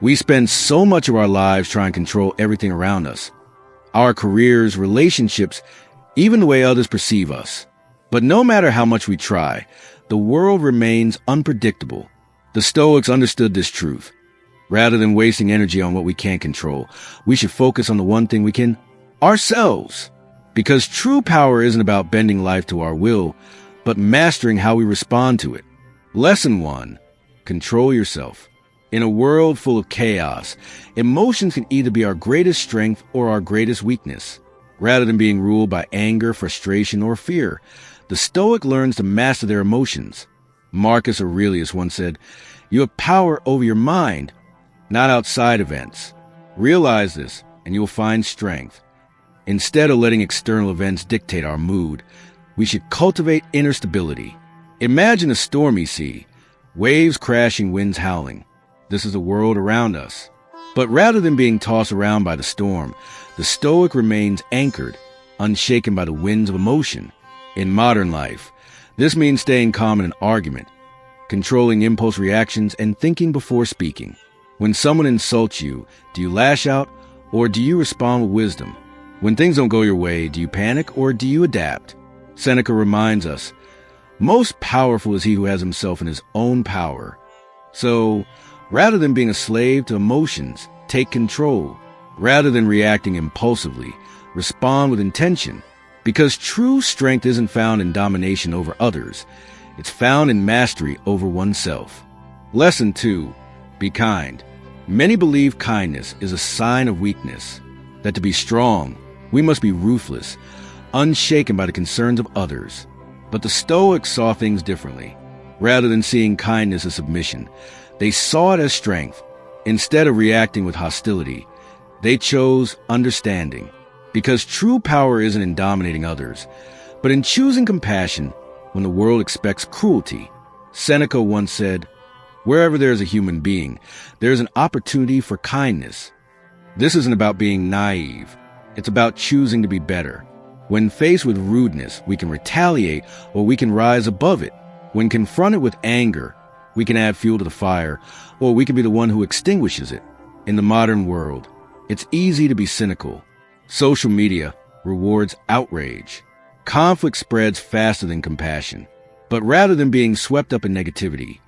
We spend so much of our lives trying to control everything around us. Our careers, relationships, even the way others perceive us. But no matter how much we try, the world remains unpredictable. The Stoics understood this truth. Rather than wasting energy on what we can't control, we should focus on the one thing we can, ourselves. Because true power isn't about bending life to our will, but mastering how we respond to it. Lesson 1. Control yourself. In a world full of chaos, emotions can either be our greatest strength or our greatest weakness. Rather than being ruled by anger, frustration, or fear, the Stoic learns to master their emotions. Marcus Aurelius once said, "You have power over your mind, not outside events. Realize this, and you'll find strength." Instead of letting external events dictate our mood, we should cultivate inner stability. Imagine a stormy sea, waves crashing, winds howling. This is the world around us. But rather than being tossed around by the storm, the Stoic remains anchored, unshaken by the winds of emotion. In modern life, this means staying calm in an argument, controlling impulse reactions, and thinking before speaking. When someone insults you, do you lash out or do you respond with wisdom? When things don't go your way, do you panic or do you adapt? Seneca reminds us, most powerful is he who has himself in his own power. So, rather than being a slave to emotions, take control. Rather than reacting impulsively, respond with intention. Because true strength isn't found in domination over others. It's found in mastery over oneself. Lesson 2. Be kind. Many believe kindness is a sign of weakness, that to be strong, we must be ruthless, unshaken by the concerns of others. But the Stoics saw things differently. Rather than seeing kindness as submission, they saw it as strength. Instead of reacting with hostility, they chose understanding. Because true power isn't in dominating others, but in choosing compassion when the world expects cruelty. Seneca once said, "Wherever there is a human being, there is an opportunity for kindness." This isn't about being naive. It's about choosing to be better. When faced with rudeness, we can retaliate or we can rise above it. When confronted with anger, we can add fuel to the fire, or we can be the one who extinguishes it. In the modern world, it's easy to be cynical. Social media rewards outrage. Conflict spreads faster than compassion. But rather than being swept up in negativity,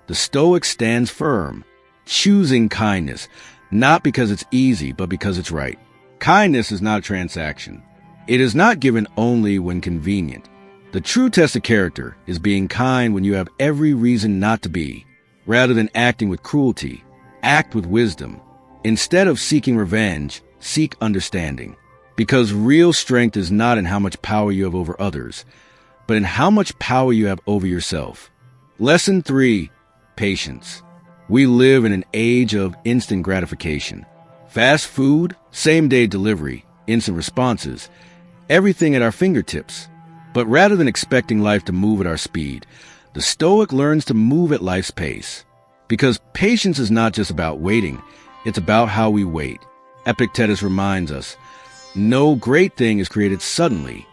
the Stoic stands firm, choosing kindness, not because it's easy, but because it's right. Kindness is not a transaction. It is not given only when convenient. The true test of character is being kind when you have every reason not to be. Rather than acting with cruelty, act with wisdom. Instead of seeking revenge, seek understanding. Because real strength is not in how much power you have over others, but in how much power you have over yourself. Lesson 3. Patience. We live in an age of instant gratification. Fast food, same-day delivery, instant responses, everything at our fingertips. But rather than expecting life to move at our speed, the Stoic learns to move at life's pace. Because patience is not just about waiting, it's about how we wait. Epictetus reminds us, no great thing is created suddenly.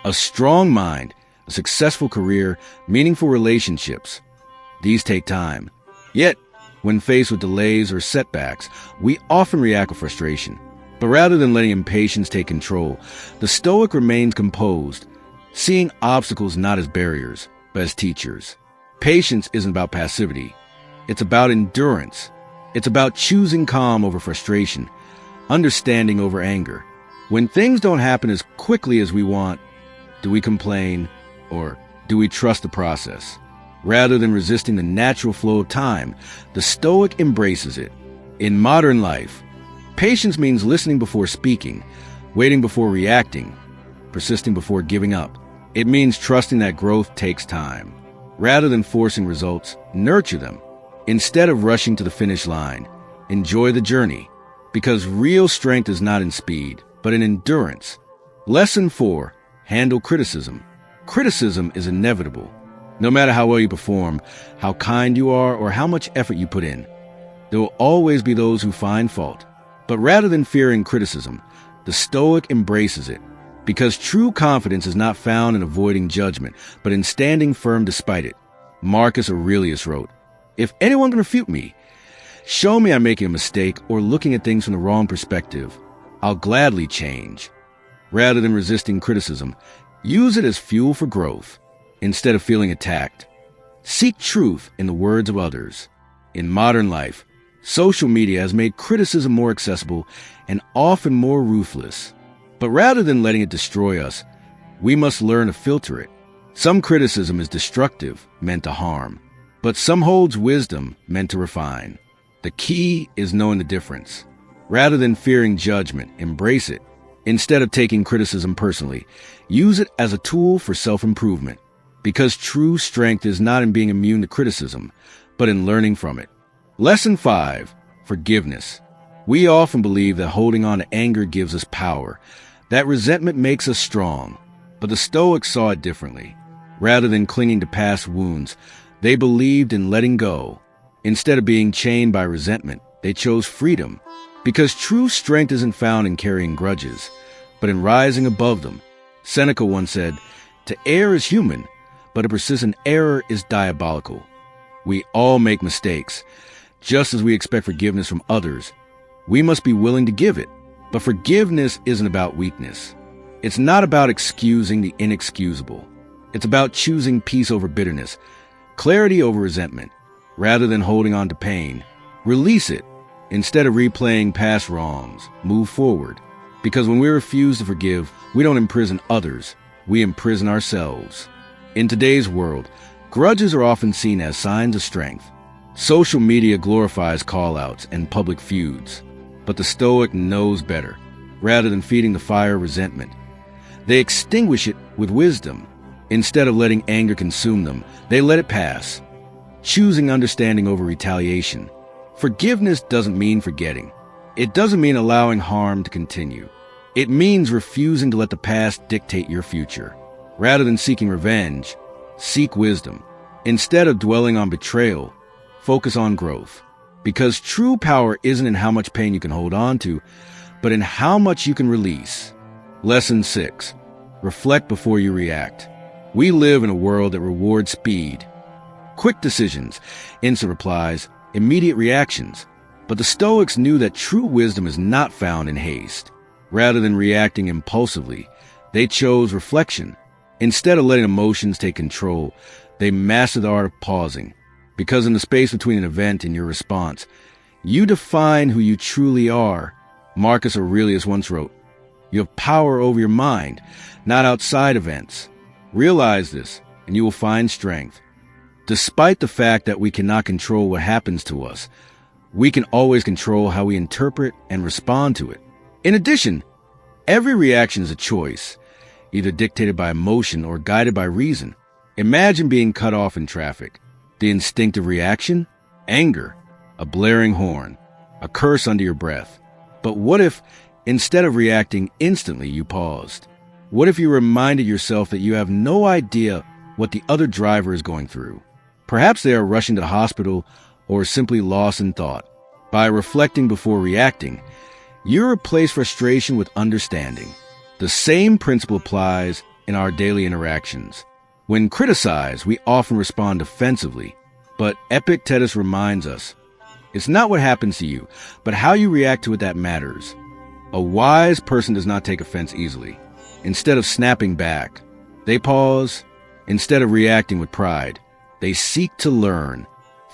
A strong mind, a successful career, meaningful relationships, these take time. Yet, when faced with delays or setbacks, we often react with frustration. But rather than letting impatience take control, the Stoic remains composed, seeing obstacles not as barriers, but as teachers. Patience isn't about passivity. It's about endurance. It's about choosing calm over frustration, understanding over anger. When things don't happen as quickly as we want, do we complain or do we trust the process? Rather than resisting the natural flow of time, the Stoic embraces it. In modern life, patience means listening before speaking, waiting before reacting, persisting before giving up. It means trusting that growth takes time. Rather than forcing results, nurture them. Instead of rushing to the finish line, enjoy the journey. Because real strength is not in speed, but in endurance. Lesson 4. Handle criticism. Criticism is inevitable. No matter how well you perform, how kind you are, or how much effort you put in, there will always be those who find fault. But rather than fearing criticism, the Stoic embraces it. Because true confidence is not found in avoiding judgment, but in standing firm despite it. Marcus Aurelius wrote, "If anyone can refute me, Show me I'm making a mistake or looking at things from the wrong perspective. I'll gladly change. Rather than resisting criticism, use it as fuel for growth instead of feeling attacked. Seek truth in the words of others. In modern life, social media has made criticism more accessible and often more ruthless. But rather than letting it destroy us, we must learn to filter it. Some criticism is destructive, meant to harm, but some holds wisdom, meant to refine. The key is knowing the difference. Rather than fearing judgment, embrace it. Instead of taking criticism personally, use it as a tool for self-improvement. Because true strength is not in being immune to criticism, but in learning from it. Lesson 5. Forgiveness. We often believe that holding on to anger gives us power, that resentment makes us strong. But the Stoics saw it differently. Rather than clinging to past wounds, they believed in letting go. Instead of being chained by resentment, they chose freedom. Because true strength isn't found in carrying grudges, but in rising above them. Seneca once said, "To err is human, but a persistent error is diabolical." We all make mistakes. Just as we expect forgiveness from others, we must be willing to give it. But forgiveness isn't about weakness. It's not about excusing the inexcusable. It's about choosing peace over bitterness, clarity over resentment. Rather than holding on to pain, release it. Instead of replaying past wrongs, move forward. Because when we refuse to forgive, we don't imprison others, we imprison ourselves. In today's world, grudges are often seen as signs of strength. Social media glorifies call-outs and public feuds. But the Stoic knows better. Rather than feeding the fire of resentment, they extinguish it with wisdom. Instead of letting anger consume them, they let it pass, choosing understanding over retaliation. Forgiveness doesn't mean forgetting. It doesn't mean allowing harm to continue. It means refusing to let the past dictate your future. Rather than seeking revenge, seek wisdom. Instead of dwelling on betrayal, focus on growth. Because true power isn't in how much pain you can hold on to, but in how much you can release. Lesson 6. Reflect before you react. We live in a world that rewards speed. Quick decisions, instant replies, immediate reactions. But the Stoics knew that true wisdom is not found in haste. Rather than reacting impulsively, they chose reflection. Instead of letting emotions take control, they mastered the art of pausing. Because in the space between an event and your response, you define who you truly are. Marcus Aurelius once wrote, "You have power over your mind, not outside events." Realize this, and you will find strength. Despite the fact that we cannot control what happens to us, we can always control how we interpret and respond to it. In addition, every reaction is a choice, either dictated by emotion or guided by reason. Imagine being cut off in traffic. The instinctive reaction? Anger, a blaring horn, a curse under your breath. But what if, instead of reacting instantly, you paused? What if you reminded yourself that you have no idea what the other driver is going through? Perhaps they are rushing to the hospital or simply lost in thought. By reflecting before reacting, you replace frustration with understanding. The same principle applies in our daily interactions. When criticized, we often respond defensively, but Epictetus reminds us, it's not what happens to you, but how you react to it that matters. A wise person does not take offense easily. Instead of snapping back, they pause. Instead of reacting with pride, they seek to learn.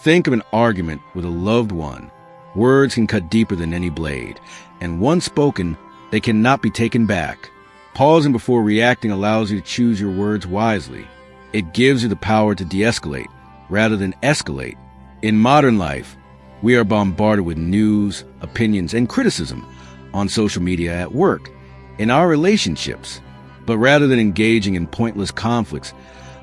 Think of an argument with a loved one. Words can cut deeper than any blade, and once spoken, they cannot be taken back. Pausing before reacting allows you to choose your words wisely. It gives you the power to de-escalate rather than escalate. In modern life, we are bombarded with news, opinions, and criticism on social media, at work, in our relationships. But rather than engaging in pointless conflicts,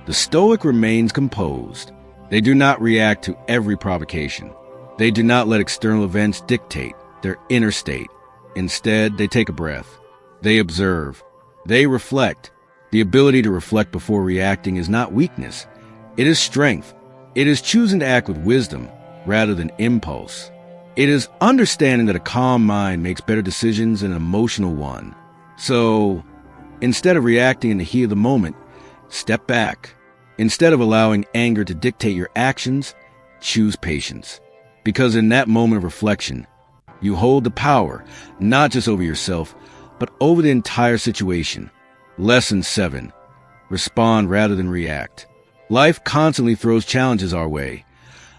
the Stoic remains composed. They do not react to every provocation. They do not let external events dictate their inner state. Instead, they take a breath. They observe. They reflect. The ability to reflect before reacting is not weakness. It is strength. It is choosing to act with wisdom rather than impulse. It is understanding that a calm mind makes better decisions than an emotional one. So, instead of reacting in the heat of the moment, step back. Instead of allowing anger to dictate your actions, choose patience. because in that moment of reflection, you hold the power, not just over yourself, but over the entire situation. Lesson 7. Respond rather than react. Life constantly throws challenges our way.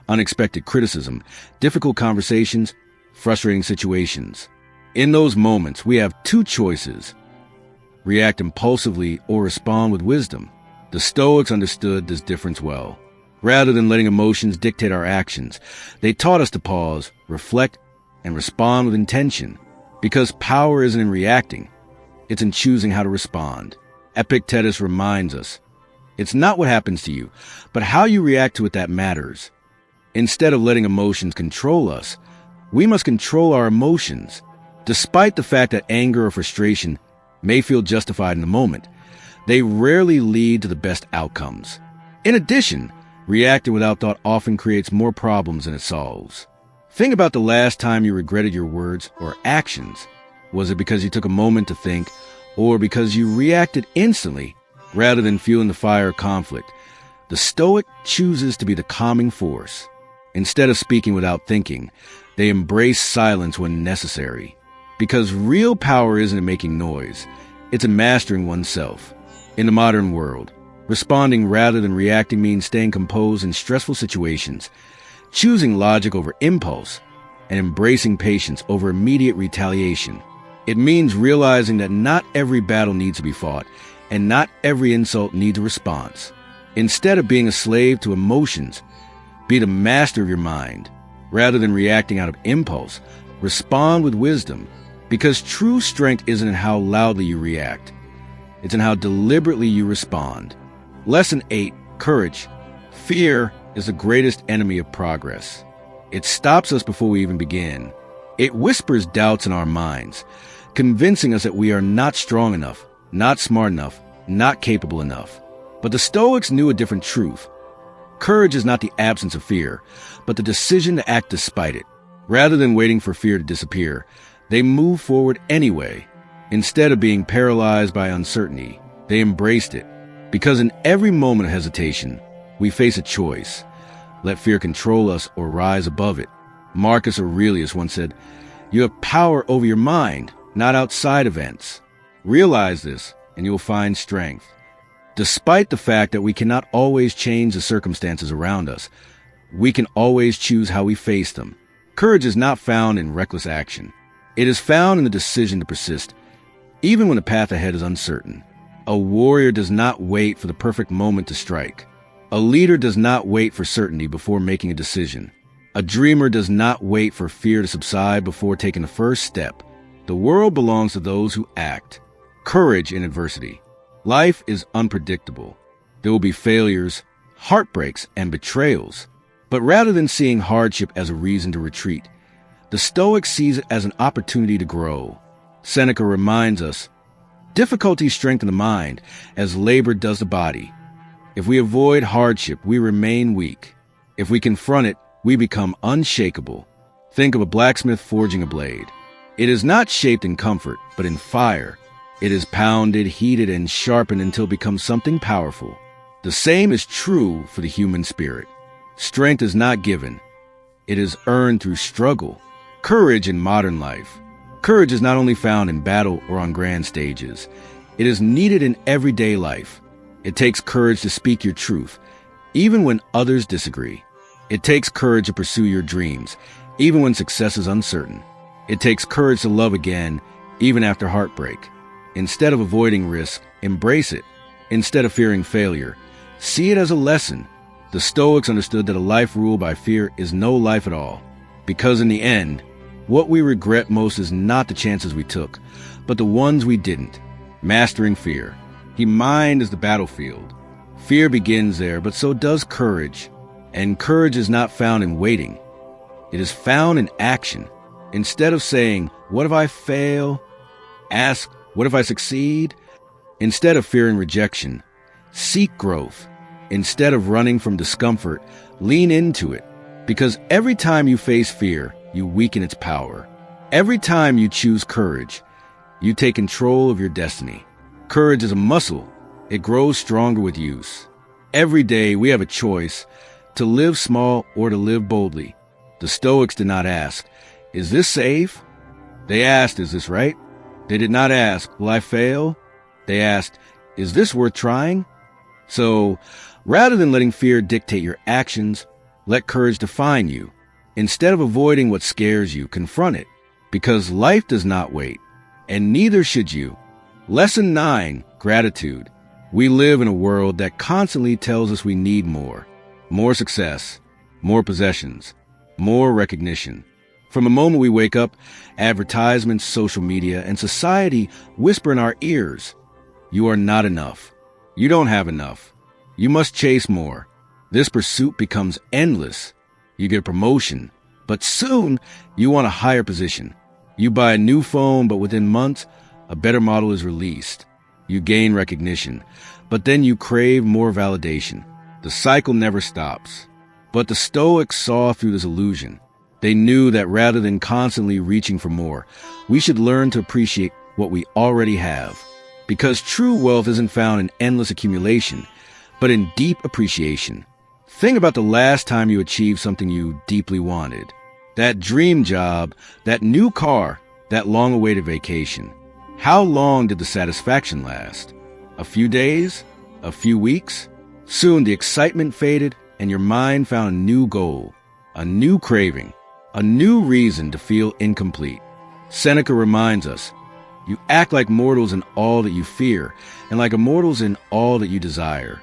Unexpected criticism, difficult conversations, frustrating situations. In those moments, we have two choices: react impulsively or respond with wisdom. The Stoics understood this difference well. Rather than letting emotions dictate our actions, they taught us to pause, reflect, and respond with intention. Because power isn't in reacting, it's in choosing how to respond. Epictetus reminds us, it's not what happens to you, but how you react to it that matters. Instead of letting emotions control us, we must control our emotions. Despite the fact that anger or frustration may feel justified in the moment, they rarely lead to the best outcomes. In addition, reacting without thought often creates more problems than it solves. Think about the last time you regretted your words or actions. Was it because you took a moment to think, or because you reacted instantly rather than fueling the fire of conflict? The Stoic chooses to be the calming force. Instead of speaking without thinking, they embrace silence when necessary. Because real power isn't in making noise, it's in mastering oneself. In the modern world, responding rather than reacting means staying composed in stressful situations, choosing logic over impulse, and embracing patience over immediate retaliation. It means realizing that not every battle needs to be fought, and not every insult needs a response. Instead of being a slave to emotions, be the master of your mind. Rather than reacting out of impulse, respond with wisdom, because true strength isn't in how loudly you react. It's in how deliberately you respond. Lesson 8. Courage. Fear is the greatest enemy of progress. It stops us before we even begin. It whispers doubts in our minds, convincing us that we are not strong enough, not smart enough, not capable enough. But the Stoics knew a different truth. Courage is not the absence of fear, but the decision to act despite it. Rather than waiting for fear to disappear, they move forward anyway. Instead of being paralyzed by uncertainty, they embraced it. Because in every moment of hesitation, we face a choice: let fear control us or rise above it. Marcus Aurelius once said, "You have power over your mind, not outside events." Realize this, and you will find strength. Despite the fact that we cannot always change the circumstances around us, we can always choose how we face them. Courage is not found in reckless action. It is found in the decision to persist, even when the path ahead is uncertain. A warrior does not wait for the perfect moment to strike. A leader does not wait for certainty before making a decision. A dreamer does not wait for fear to subside before taking the first step. The world belongs to those who act. Courage in adversity. Life is unpredictable. There will be failures, heartbreaks, and betrayals. But rather than seeing hardship as a reason to retreat, the Stoic sees it as an opportunity to grow. Seneca reminds us, difficulties strengthen the mind as labor does the body. If we avoid hardship, we remain weak. If we confront it, we become unshakable. Think of a blacksmith forging a blade. It is not shaped in comfort, but in fire. It is pounded, heated, and sharpened until it becomes something powerful. The same is true for the human spirit. Strength is not given. It is earned through struggle. Courage in modern life. Courage is not only found in battle or on grand stages. It is needed in everyday life. It takes courage to speak your truth, even when others disagree. It takes courage to pursue your dreams, even when success is uncertain. It takes courage to love again, even after heartbreak. Instead of avoiding risk, embrace it. Instead of fearing failure, see it as a lesson. The Stoics understood that a life ruled by fear is no life at all. Because in the end, what we regret most is not the chances we took, but the ones we didn't. Mastering fear. The mind is the battlefield. Fear begins there, but so does courage. And courage is not found in waiting. It is found in action. Instead of saying, "What if I fail?" ask, "What if I succeed?" Instead of fearing rejection, seek growth. Instead of running from discomfort, lean into it. Because every time you face fear, you weaken its power. Every time you choose courage, you take control of your destiny. Courage is a muscle. It grows stronger with use. Every day we have a choice to live small or to live boldly. The Stoics did not ask, "Is this safe?" They asked, "Is this right?" They did not ask, "Will I fail?" They asked, "Is this worth trying?" So, rather than letting fear dictate your actions, let courage define you. Instead of avoiding what scares you, confront it, because life does not wait, and neither should you. Lesson 9, Gratitude. We live in a world that constantly tells us we need more. More success, more possessions, more recognition. From the moment we wake up, advertisements, social media, and society whisper in our ears, "You are not enough. You don't have enough. You must chase more." This pursuit becomes endless. You get a promotion, but soon you want a higher position. You buy a new phone, but within months, a better model is released. You gain recognition, but then you crave more validation. The cycle never stops. But the Stoics saw through this illusion. They knew that rather than constantly reaching for more, we should learn to appreciate what we already have. Because true wealth isn't found in endless accumulation, but in deep appreciation. Think about the last time you achieved something you deeply wanted. That dream job, that new car, that long-awaited vacation. How long did the satisfaction last? A few days? A few weeks? Soon the excitement faded and your mind found a new goal, a new craving, a new reason to feel incomplete. Seneca reminds us, "You act like mortals in all that you fear, and like immortals in all that you desire."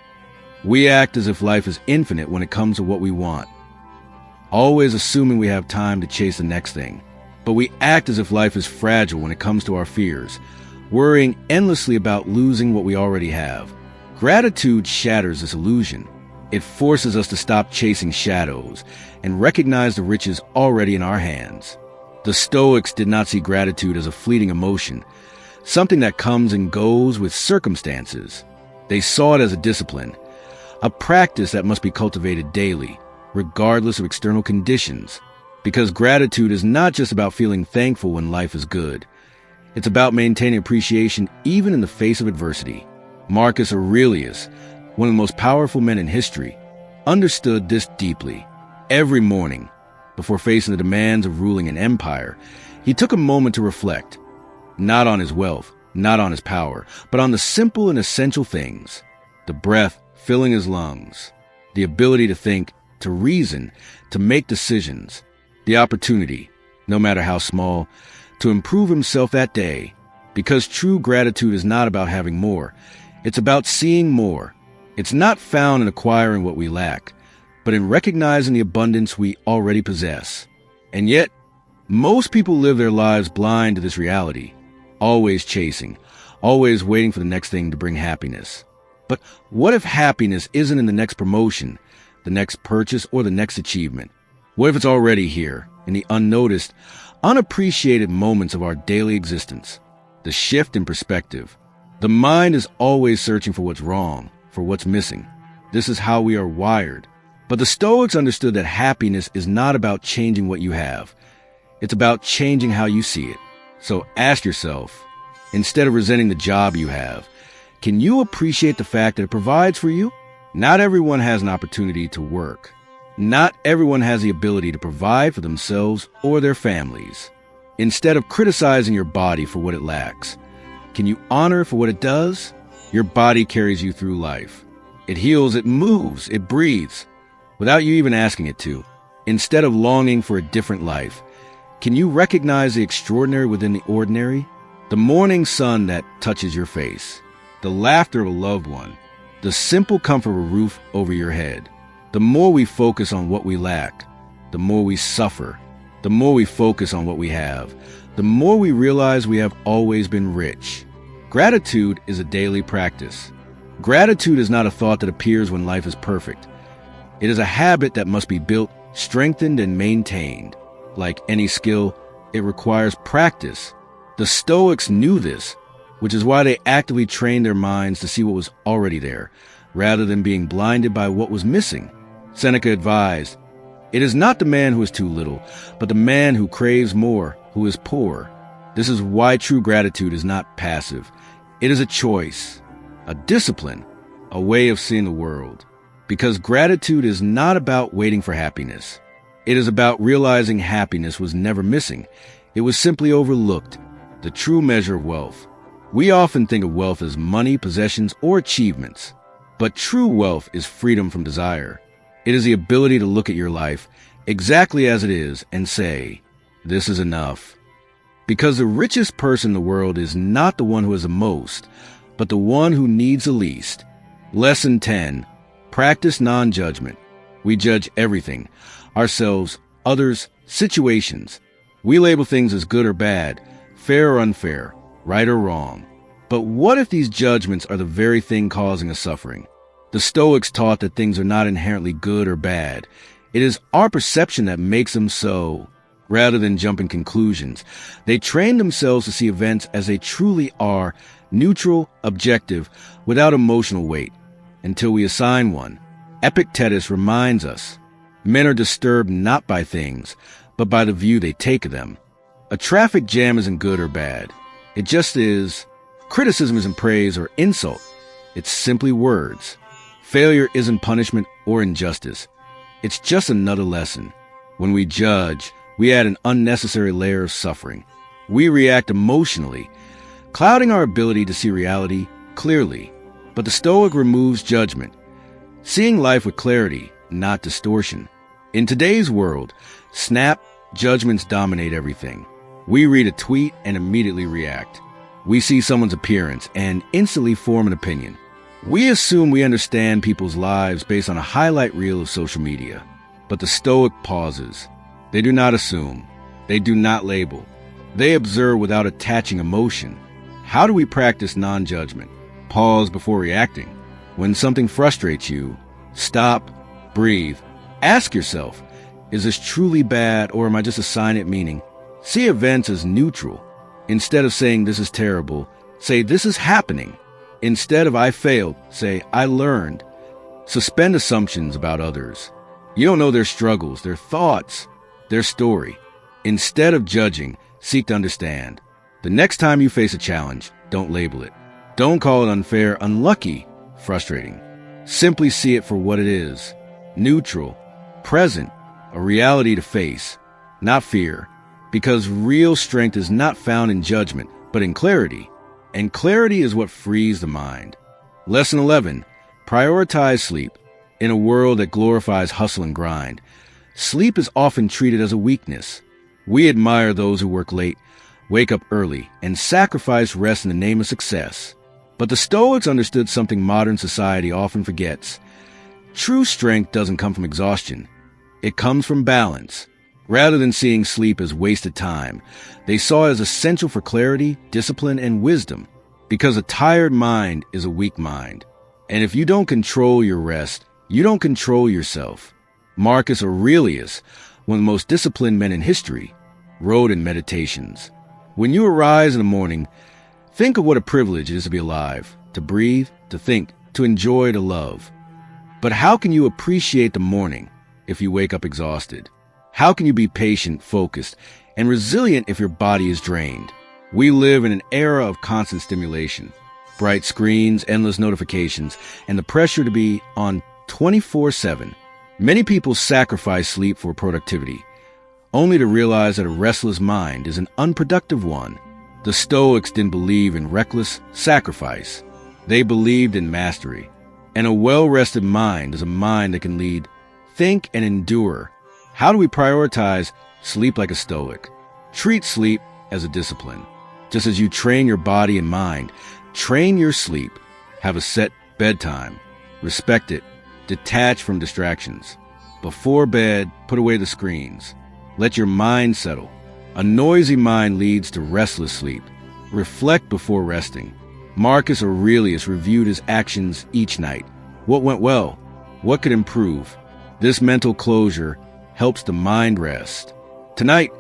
We act as if life is infinite when it comes to what we want, always assuming we have time to chase the next thing. But we act as if life is fragile when it comes to our fears, worrying endlessly about losing what we already have. Gratitude shatters this illusion. It forces us to stop chasing shadows and recognize the riches already in our hands. The Stoics did not see gratitude as a fleeting emotion, something that comes and goes with circumstances. They saw it as a discipline, a practice that must be cultivated daily, regardless of external conditions. Because gratitude is not just about feeling thankful when life is good. It's about maintaining appreciation even in the face of adversity. Marcus Aurelius, one of the most powerful men in history, understood this deeply. Every morning, before facing the demands of ruling an empire, he took a moment to reflect, not on his wealth, not on his power, but on the simple and essential things. The breath filling his lungs, the ability to think, to reason, to make decisions, the opportunity, no matter how small, to improve himself that day. Because true gratitude is not about having more. It's about seeing more. It's not found in acquiring what we lack, but in recognizing the abundance we already possess. And yet, most people live their lives blind to this reality, always chasing, always waiting for the next thing to bring happiness. But what if happiness isn't in the next promotion, the next purchase, or the next achievement? What if it's already here, in the unnoticed, unappreciated moments of our daily existence? The shift in perspective. The mind is always searching for what's wrong, for what's missing. This is how we are wired. But the Stoics understood that happiness is not about changing what you have. It's about changing how you see it. So ask yourself, instead of resenting the job you have, can you appreciate the fact that it provides for you? Not everyone has an opportunity to work. Not everyone has the ability to provide for themselves or their families. Instead of criticizing your body for what it lacks, can you honor it for what it does? Your body carries you through life. It heals, it moves, it breathes, without you even asking it to. Instead of longing for a different life, can you recognize the extraordinary within the ordinary? The morning sun that touches your face, the laughter of a loved one, the simple comfort of a roof over your head. The more we focus on what we lack, the more we suffer. The more we focus on what we have, the more we realize we have always been rich. Gratitude is a daily practice. Gratitude is not a thought that appears when life is perfect. It is a habit that must be built, strengthened, and maintained. Like any skill, it requires practice. The Stoics knew this, which is why they actively trained their minds to see what was already there, rather than being blinded by what was missing. Seneca advised, "It is not the man who is too little, but the man who craves more, who is poor." This is why true gratitude is not passive. It is a choice, a discipline, a way of seeing the world. Because gratitude is not about waiting for happiness. It is about realizing happiness was never missing. It was simply overlooked, the true measure of wealth. We often think of wealth as money, possessions, or achievements. But true wealth is freedom from desire. It is the ability to look at your life exactly as it is and say, this is enough. Because the richest person in the world is not the one who has the most, but the one who needs the least. Lesson 10. Practice non-judgment. We judge everything. Ourselves, others, situations. We label things as good or bad, fair or unfair, right or wrong. But what if these judgments are the very thing causing us suffering? The Stoics taught that things are not inherently good or bad. It is our perception that makes them so. Rather than jumping conclusions, they trained themselves to see events as they truly are, neutral, objective, without emotional weight, until we assign one. Epictetus reminds us, men are disturbed not by things, but by the view they take of them. A traffic jam isn't good or bad. It just is. Criticism isn't praise or insult. It's simply words. Failure isn't punishment or injustice. It's just another lesson. When we judge, we add an unnecessary layer of suffering. We react emotionally, clouding our ability to see reality clearly. But the Stoic removes judgment, seeing life with clarity, not distortion. In today's world, snap judgments dominate everything. We read a tweet and immediately react. We see someone's appearance and instantly form an opinion. We assume we understand people's lives based on a highlight reel of social media. But the Stoic pauses. They do not assume. They do not label. They observe without attaching emotion. How do we practice non-judgment? Pause before reacting. When something frustrates you, stop, breathe. Ask yourself, is this truly bad or am I just assigning it meaning? See events as neutral. Instead of saying this is terrible, say this is happening. Instead of I failed, say I learned. Suspend assumptions about others. You don't know their struggles, their thoughts, their story. Instead of judging, seek to understand. The next time you face a challenge, don't label it. Don't call it unfair, unlucky, frustrating. Simply see it for what it is. Neutral, present, a reality to face, not fear. Because real strength is not found in judgment, but in clarity. And clarity is what frees the mind. Lesson 11. Prioritize sleep. In a world that glorifies hustle and grind, sleep is often treated as a weakness. We admire those who work late, wake up early, and sacrifice rest in the name of success. But the Stoics understood something modern society often forgets. True strength doesn't come from exhaustion. It comes from balance. Rather than seeing sleep as wasted time, they saw it as essential for clarity, discipline, and wisdom. Because a tired mind is a weak mind. And if you don't control your rest, you don't control yourself. Marcus Aurelius, one of the most disciplined men in history, wrote in Meditations, when you arise in the morning, think of what a privilege it is to be alive, to breathe, to think, to enjoy, to love. But how can you appreciate the morning if you wake up exhausted? How can you be patient, focused, and resilient if your body is drained? We live in an era of constant stimulation, bright screens, endless notifications, and the pressure to be on 24/7. Many people sacrifice sleep for productivity, only to realize that a restless mind is an unproductive one. The Stoics didn't believe in reckless sacrifice. They believed in mastery. And a well-rested mind is a mind that can lead, think, and endure. How do we prioritize sleep like a Stoic? Treat sleep as a discipline. Just as you train your body and mind, train your sleep. Have a set bedtime. Respect it. Detach from distractions. Before bed, put away the screens. Let your mind settle. A noisy mind leads to restless sleep. Reflect before resting. Marcus Aurelius reviewed his actions each night. What went well? What could improve? This mental closure helps the mind rest. Tonight,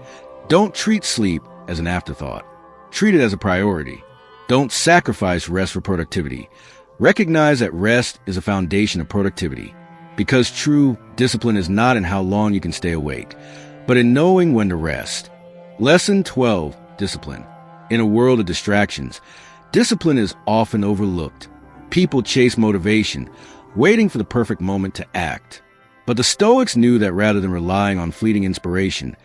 don't treat sleep as an afterthought. Treat it as a priority. Don't sacrifice rest for productivity. Recognize that rest is a foundation of productivity. Because true discipline is not in how long you can stay awake, but in knowing when to rest. Lesson 12. Discipline. In a world of distractions, discipline is often overlooked. People chase motivation, waiting for the perfect moment to act. But the Stoics knew that rather than relying on fleeting inspiration,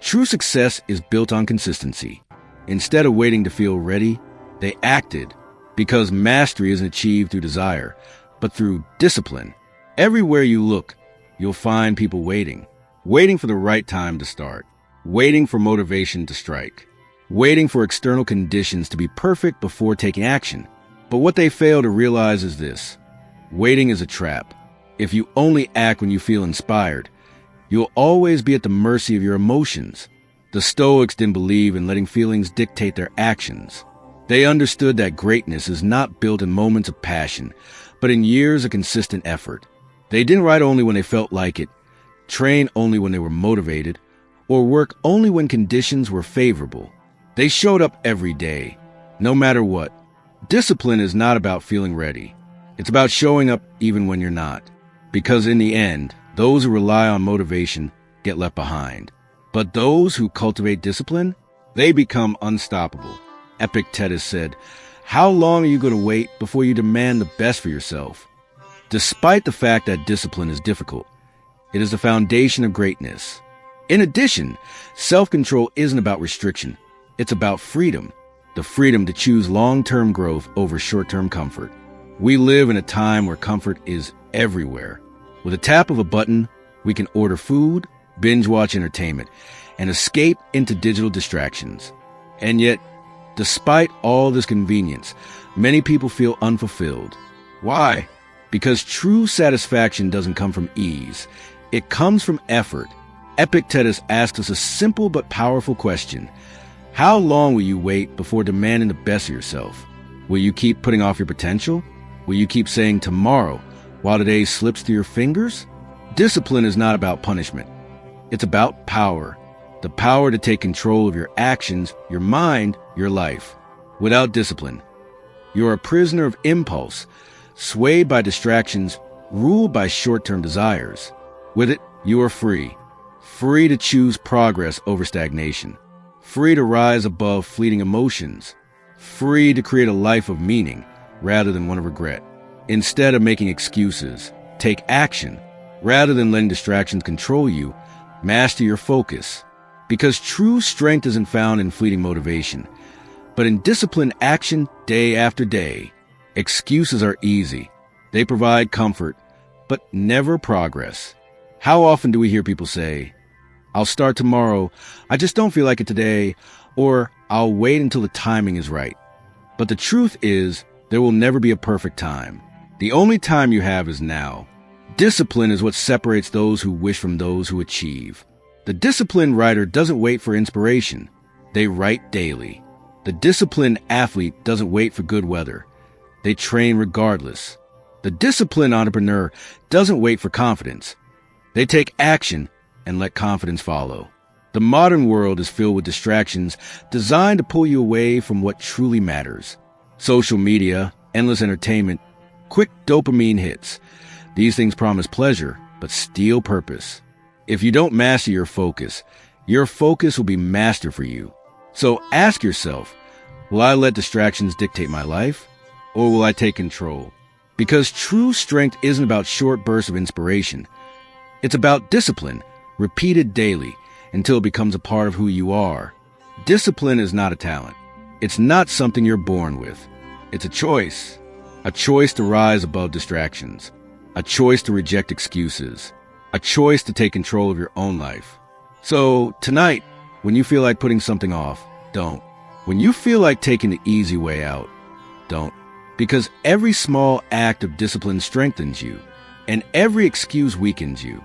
true success is built on consistency. Instead of waiting to feel ready, they acted, because mastery isn't achieved through desire, but through discipline. Everywhere you look, you'll find people waiting for the right time to start, waiting for motivation to strike, waiting for external conditions to be perfect before taking action. But what they fail to realize is this: waiting is a trap. If you only act when you feel inspired, you'll always be at the mercy of your emotions. The Stoics didn't believe in letting feelings dictate their actions. They understood that greatness is not built in moments of passion, but in years of consistent effort. They didn't write only when they felt like it, train only when they were motivated, or work only when conditions were favorable. They showed up every day, no matter what. Discipline is not about feeling ready. It's about showing up even when you're not. Because in the end, those who rely on motivation get left behind. But those who cultivate discipline, they become unstoppable. Epictetus said, "How long are you going to wait before you demand the best for yourself?" Despite the fact that discipline is difficult, it is the foundation of greatness. In addition, self-control isn't about restriction. It's about freedom. The freedom to choose long-term growth over short-term comfort. We live in a time where comfort is everywhere. With a tap of a button, we can order food, binge-watch entertainment, and escape into digital distractions. And yet, despite all this convenience, many people feel unfulfilled. Why? Because true satisfaction doesn't come from ease. It comes from effort. Epictetus asks us a simple but powerful question. How long will you wait before demanding the best of yourself? Will you keep putting off your potential? Will you keep saying tomorrow while today slips through your fingers? Discipline is not about punishment. It's about power. The power to take control of your actions, your mind, your life. Without discipline, you're a prisoner of impulse, swayed by distractions, ruled by short-term desires. With it, you are free. Free to choose progress over stagnation. Free to rise above fleeting emotions. Free to create a life of meaning rather than one of regret. Instead of making excuses, take action. Rather than letting distractions control you, master your focus. Because true strength isn't found in fleeting motivation, but in disciplined action day after day. Excuses are easy. They provide comfort, but never progress. How often do we hear people say, "I'll start tomorrow, I just don't feel like it today," or "I'll wait until the timing is right"? But the truth is, there will never be a perfect time. The only time you have is now. Discipline is what separates those who wish from those who achieve. The disciplined writer doesn't wait for inspiration. They write daily. The disciplined athlete doesn't wait for good weather. They train regardless. The disciplined entrepreneur doesn't wait for confidence. They take action and let confidence follow. The modern world is filled with distractions designed to pull you away from what truly matters. Social media, endless entertainment, quick dopamine hits. These things promise pleasure, but steal purpose. If you don't master your focus will be master for you. So ask yourself, will I let distractions dictate my life, or will I take control? Because true strength isn't about short bursts of inspiration. It's about discipline, repeated daily, until it becomes a part of who you are. Discipline is not a talent. It's not something you're born with. It's a choice to rise above distractions, a choice to reject excuses, a choice to take control of your own life. So tonight, when you feel like putting something off, don't. When you feel like taking the easy way out, don't. Because every small act of discipline strengthens you, and every excuse weakens you.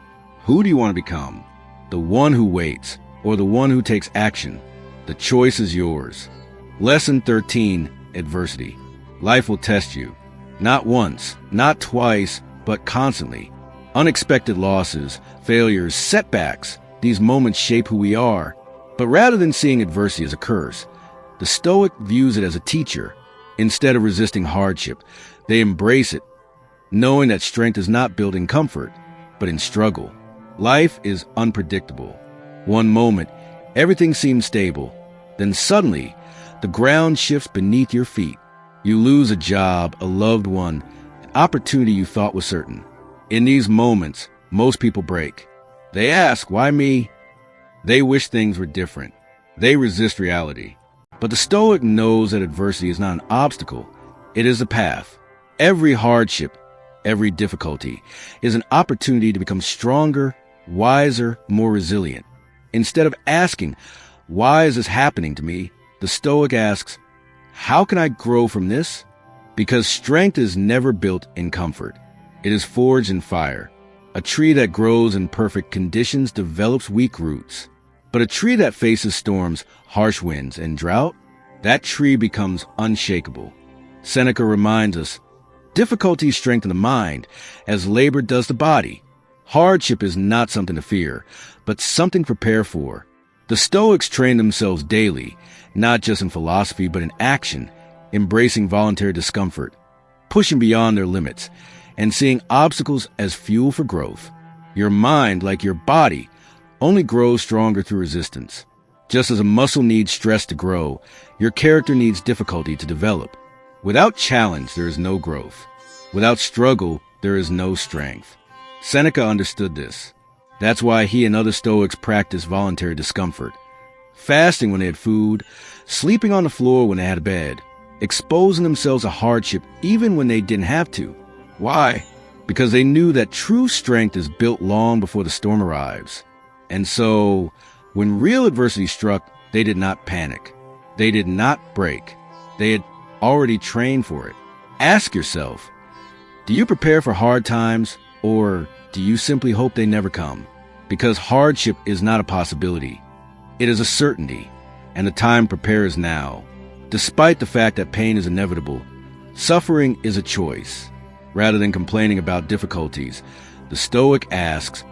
Who do you want to become? The one who waits, or the one who takes action? The choice is yours. Lesson 13, Adversity. Life will test you. Not once, not twice, but constantly. Unexpected losses, failures, setbacks. These moments shape who we are. But rather than seeing adversity as a curse, the Stoic views it as a teacher. Instead of resisting hardship, they embrace it, knowing that strength is not built in comfort, but in struggle. Life is unpredictable. One moment, everything seems stable. Then suddenly, the ground shifts beneath your feet. You lose a job, a loved one, an opportunity you thought was certain. In these moments, Most people break. They ask, why me? They wish things were different. They resist reality. But the Stoic knows that adversity is not an obstacle. It is a path. Every hardship, every difficulty is an opportunity to become stronger, wiser, more resilient. Instead of asking, why is this happening to me? The Stoic asks, how can I grow from this? Because strength is never built in comfort. It is forged in fire. A tree that grows in perfect conditions develops weak roots. But a tree that faces storms, harsh winds, and drought, that tree becomes unshakable. Seneca reminds us, difficulties strengthen the mind as labor does the body. Hardship is not something to fear, but something to prepare for. The Stoics train themselves daily, not just in philosophy but in action, embracing voluntary discomfort, pushing beyond their limits, and seeing obstacles as fuel for growth. Your mind, like your body, only grows stronger through resistance. Just as a muscle needs stress to grow, your character needs difficulty to develop. Without challenge, there is no growth. Without struggle, there is no strength. Seneca understood this. That's why he and other Stoics practiced voluntary discomfort, fasting when they had food, sleeping on the floor when they had a bed, exposing themselves to hardship even when they didn't have to. Why? Because they knew that true strength is built long before the storm arrives. And so, when real adversity struck, they did not panic. They did not break. They had already trained for it. Ask yourself, do you prepare for hard times, or do you simply hope they never come? Because hardship is not a possibility. It is a certainty, and the time to prepare is now. Despite the fact that pain is inevitable, suffering is a choice. Rather than complaining about difficulties, the Stoic asks,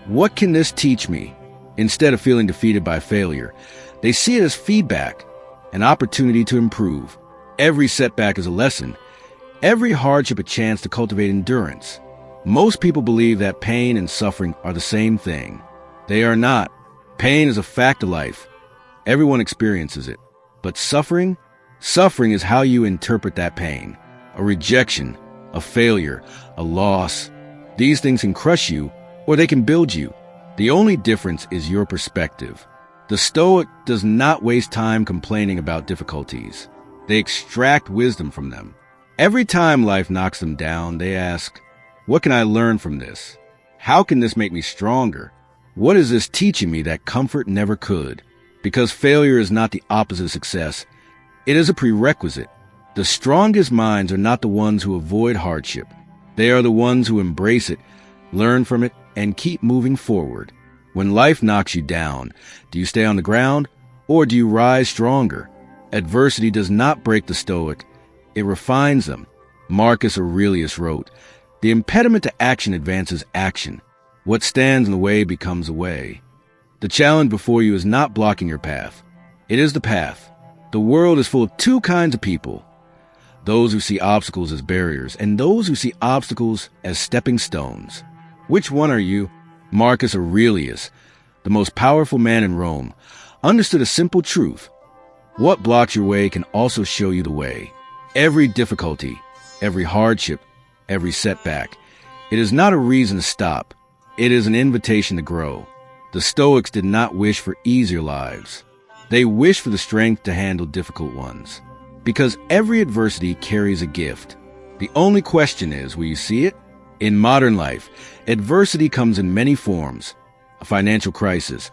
what can this teach me? Instead of feeling defeated by failure, they see it as feedback, an opportunity to improve. Every setback is a lesson, every hardship a chance to cultivate endurance. Most people believe that pain and suffering are the same thing. They are not. Pain is a fact of life. Everyone experiences it. But suffering is how you interpret that pain. A rejection, a failure, a loss. These things can crush you, or they can build you. The only difference is your perspective. The Stoic does not waste time complaining about difficulties. They extract wisdom from them. Every time life knocks them down, they ask, what can I learn from this? How can this make me stronger? What is this teaching me that comfort never could? Because failure is not the opposite of success. It is a prerequisite. The strongest minds are not the ones who avoid hardship. They are the ones who embrace it, learn from it, and keep moving forward. When life knocks you down, do you stay on the ground, or do you rise stronger? Adversity does not break the Stoic. It refines them. Marcus Aurelius wrote, the impediment to action advances action. What stands in the way becomes a way. The challenge before you is not blocking your path. It is the path. The world is full of two kinds of people. Those who see obstacles as barriers, and those who see obstacles as stepping stones. Which one are you? Marcus Aurelius, the most powerful man in Rome, understood a simple truth. What blocks your way can also show you the way. Every difficulty, every hardship, every setback, it is not a reason to stop. It is an invitation to grow. The Stoics did not wish for easier lives. They wished for the strength to handle difficult ones. Because every adversity carries a gift. The only question is, will you see it? In modern life, adversity comes in many forms. A financial crisis,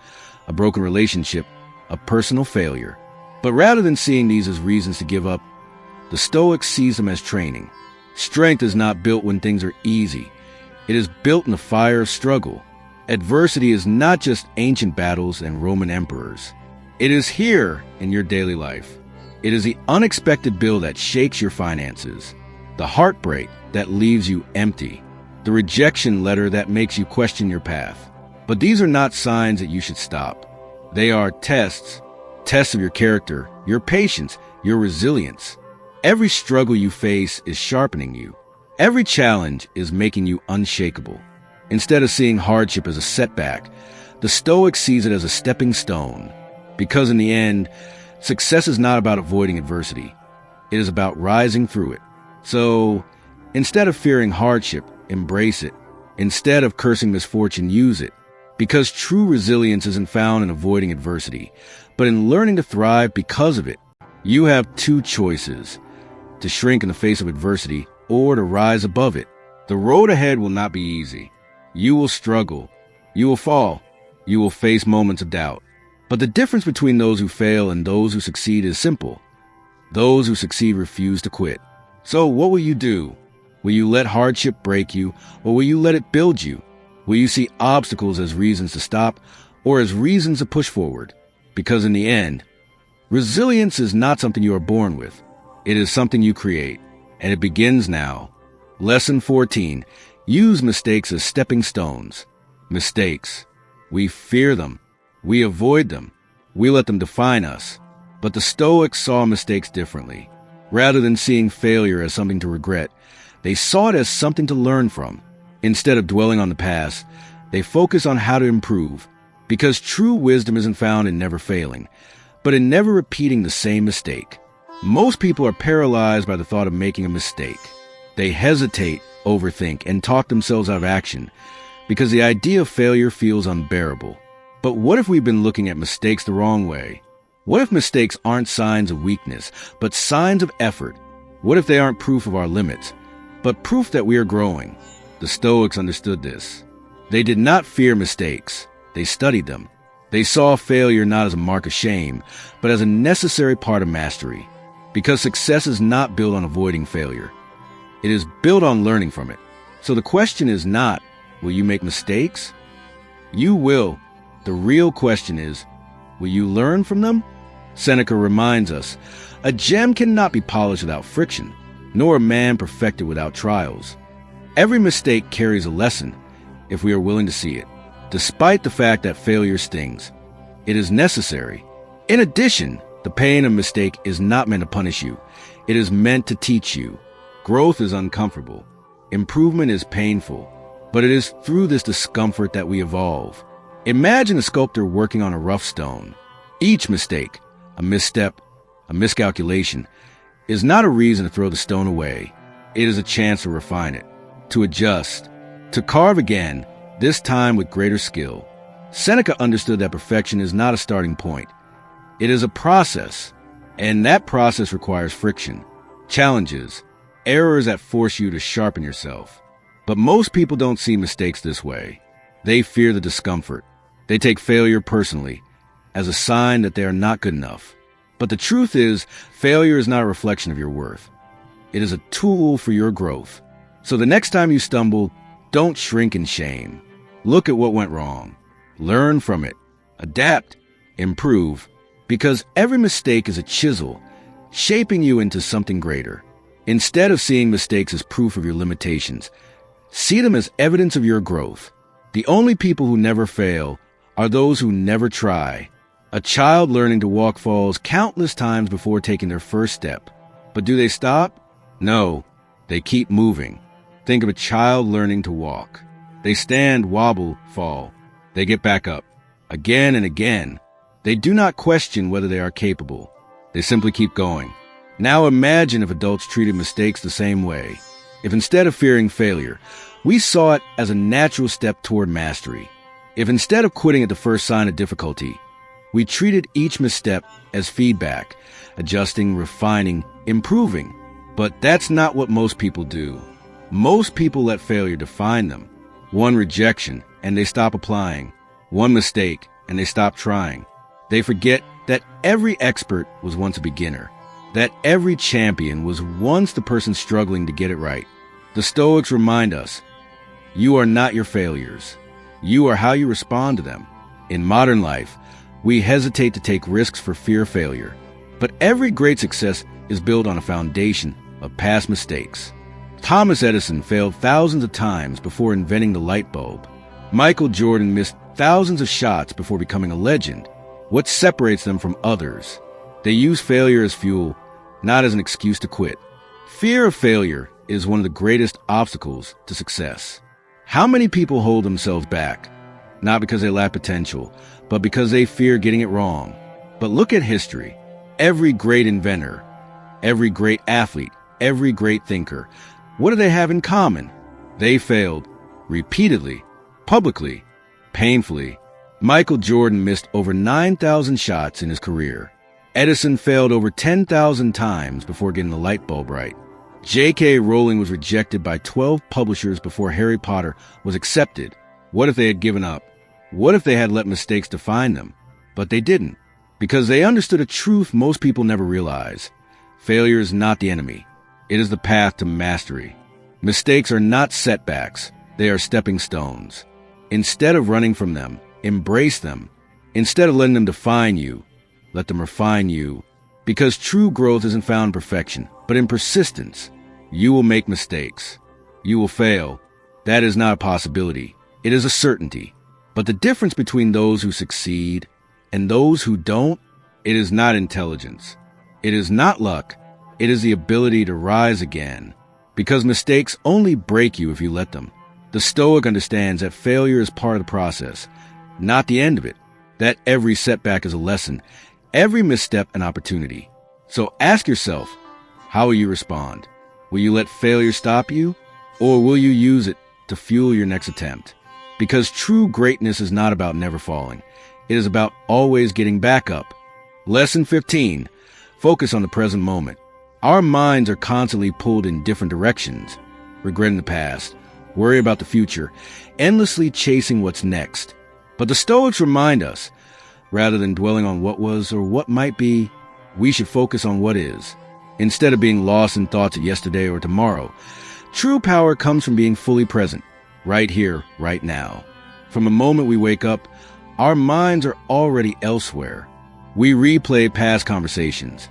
a broken relationship, a personal failure. But rather than seeing these as reasons to give up, the Stoics sees them as training. Strength is not built when things are easy. It is built in the fire of struggle. Adversity is not just ancient battles and Roman emperors. It is here in your daily life. It is the unexpected bill that shakes your finances, the heartbreak that leaves you empty, the rejection letter that makes you question your path. But these are not signs that you should stop. They are tests of your character, your patience, your resilience. Every struggle you face is sharpening you. Every challenge is making you unshakable. Instead of seeing hardship as a setback, the Stoic sees it as a stepping stone. Because in the end, success is not about avoiding adversity. It is about rising through it. So, instead of fearing hardship, embrace it. Instead of cursing misfortune, use it. Because true resilience isn't found in avoiding adversity, but in learning to thrive because of it. You have two choices: to shrink in the face of adversity or to rise above it. The road ahead will not be easy. You will struggle. You will fall. You will face moments of doubt. But the difference between those who fail and those who succeed is simple. Those who succeed refuse to quit. So what will you do? Will you let hardship break you, or will you let it build you? Will you see obstacles as reasons to stop or as reasons to push forward? Because in the end, resilience is not something you are born with. It is something you create, and it begins now. Lesson 14. Use mistakes as stepping stones. Mistakes. We fear them. We avoid them. We let them define us. But the Stoics saw mistakes differently. Rather than seeing failure as something to regret, they saw it as something to learn from. Instead of dwelling on the past, they focus on how to improve. Because true wisdom isn't found in never failing, but in never repeating the same mistake. Most people are paralyzed by the thought of making a mistake. They hesitate, overthink, and talk themselves out of action because the idea of failure feels unbearable. But what if we've been looking at mistakes the wrong way? What if mistakes aren't signs of weakness, but signs of effort? What if they aren't proof of our limits, but proof that we are growing? The Stoics understood this. They did not fear mistakes. They studied them. They saw failure not as a mark of shame, but as a necessary part of mastery. Because success is not built on avoiding failure. It is built on learning from it. So the question is not, will you make mistakes? You will. The real question is, will you learn from them? Seneca reminds us, a gem cannot be polished without friction, nor a man perfected without trials. Every mistake carries a lesson if we are willing to see it. Despite the fact that failure stings, it is necessary. In addition, the pain of mistake is not meant to punish you. It is meant to teach you. Growth is uncomfortable. Improvement is painful. But it is through this discomfort that we evolve. Imagine a sculptor working on a rough stone. Each mistake, a misstep, a miscalculation, is not a reason to throw the stone away. It is a chance to refine it, to adjust, to carve again, this time with greater skill. Seneca understood that perfection is not a starting point. It is a process, and that process requires friction, challenges, errors that force you to sharpen yourself. But most people don't see mistakes this way. They fear the discomfort. They take failure personally, as a sign that they are not good enough. But the truth is, failure is not a reflection of your worth. It is a tool for your growth. So the next time you stumble, don't shrink in shame. Look at what went wrong. Learn from it. Adapt. Improve. Because every mistake is a chisel, shaping you into something greater. Instead of seeing mistakes as proof of your limitations, see them as evidence of your growth. The only people who never fail are those who never try. A child learning to walk falls countless times before taking their first step. But do they stop? No, they keep moving. Think of a child learning to walk. They stand, wobble, fall. They get back up. Again and again. They do not question whether they are capable. They simply keep going. Now imagine if adults treated mistakes the same way. If instead of fearing failure, we saw it as a natural step toward mastery. If instead of quitting at the first sign of difficulty, we treated each misstep as feedback, adjusting, refining, improving. But that's not what most people do. Most people let failure define them. One rejection, and they stop applying. One mistake, and they stop trying. They forget that every expert was once a beginner, that every champion was once the person struggling to get it right. The Stoics remind us, you are not your failures. You are how you respond to them. In modern life, we hesitate to take risks for fear of failure. But every great success is built on a foundation of past mistakes. Thomas Edison failed thousands of times before inventing the light bulb. Michael Jordan missed thousands of shots before becoming a legend. What separates them from others? They use failure as fuel, not as an excuse to quit. Fear of failure is one of the greatest obstacles to success. How many people hold themselves back? Not because they lack potential, but because they fear getting it wrong. But look at history. Every great inventor, every great athlete, every great thinker, what do they have in common? They failed repeatedly, publicly, painfully. Michael Jordan missed over 9,000 shots in his career. Edison failed over 10,000 times before getting the light bulb right. J.K. Rowling was rejected by 12 publishers before Harry Potter was accepted. What if they had given up? What if they had let mistakes define them? But they didn't, because they understood a truth most people never realize. Failure is not the enemy. It is the path to mastery. Mistakes are not setbacks. They are stepping stones. Instead of running from them, embrace them. Instead of letting them define you, let them refine you. Because true growth isn't found in perfection, but in persistence. You will make mistakes. You will fail. That is not a possibility. It is a certainty. But the difference between those who succeed and those who don't, it is not intelligence. It is not luck. It is the ability to rise again. Because mistakes only break you if you let them. The Stoic understands that failure is part of the process, not the end of it. That every setback is a lesson, every misstep an opportunity. So ask yourself, how will you respond? Will you let failure stop you? Or will you use it to fuel your next attempt? Because true greatness is not about never falling. It is about always getting back up. Lesson 15. Focus on the present moment. Our minds are constantly pulled in different directions, regretting the past, worry about the future, endlessly chasing what's next. But the Stoics remind us, rather than dwelling on what was or what might be, we should focus on what is. Instead of being lost in thoughts of yesterday or tomorrow, true power comes from being fully present, right here, right now. From the moment we wake up, our minds are already elsewhere. We replay past conversations,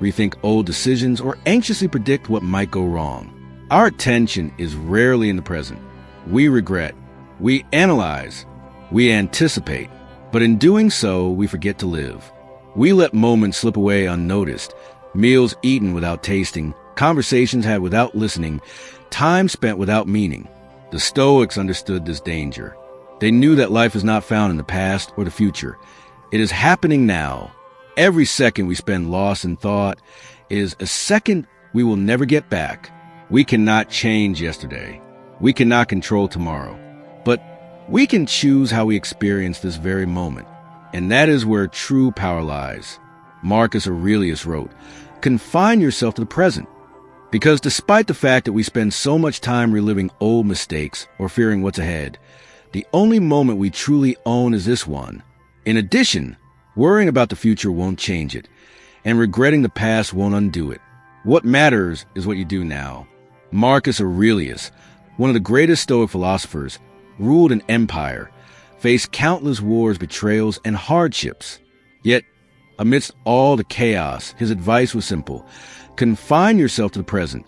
rethink old decisions, or anxiously predict what might go wrong. Our attention is rarely in the present. We regret, we analyze, we anticipate, but in doing so, we forget to live. We let moments slip away unnoticed, meals eaten without tasting, conversations had without listening, time spent without meaning. The Stoics understood this danger. They knew that life is not found in the past or the future. It is happening now. Every second we spend lost in thought is a second we will never get back. We cannot change yesterday. We cannot control tomorrow. But we can choose how we experience this very moment. And that is where true power lies. Marcus Aurelius wrote, "Confine yourself to the present." Because despite the fact that we spend so much time reliving old mistakes or fearing what's ahead, the only moment we truly own is this one. In addition, worrying about the future won't change it, and regretting the past won't undo it. What matters is what you do now. Marcus Aurelius, one of the greatest Stoic philosophers, ruled an empire, faced countless wars, betrayals, and hardships. Yet, amidst all the chaos, his advice was simple: confine yourself to the present.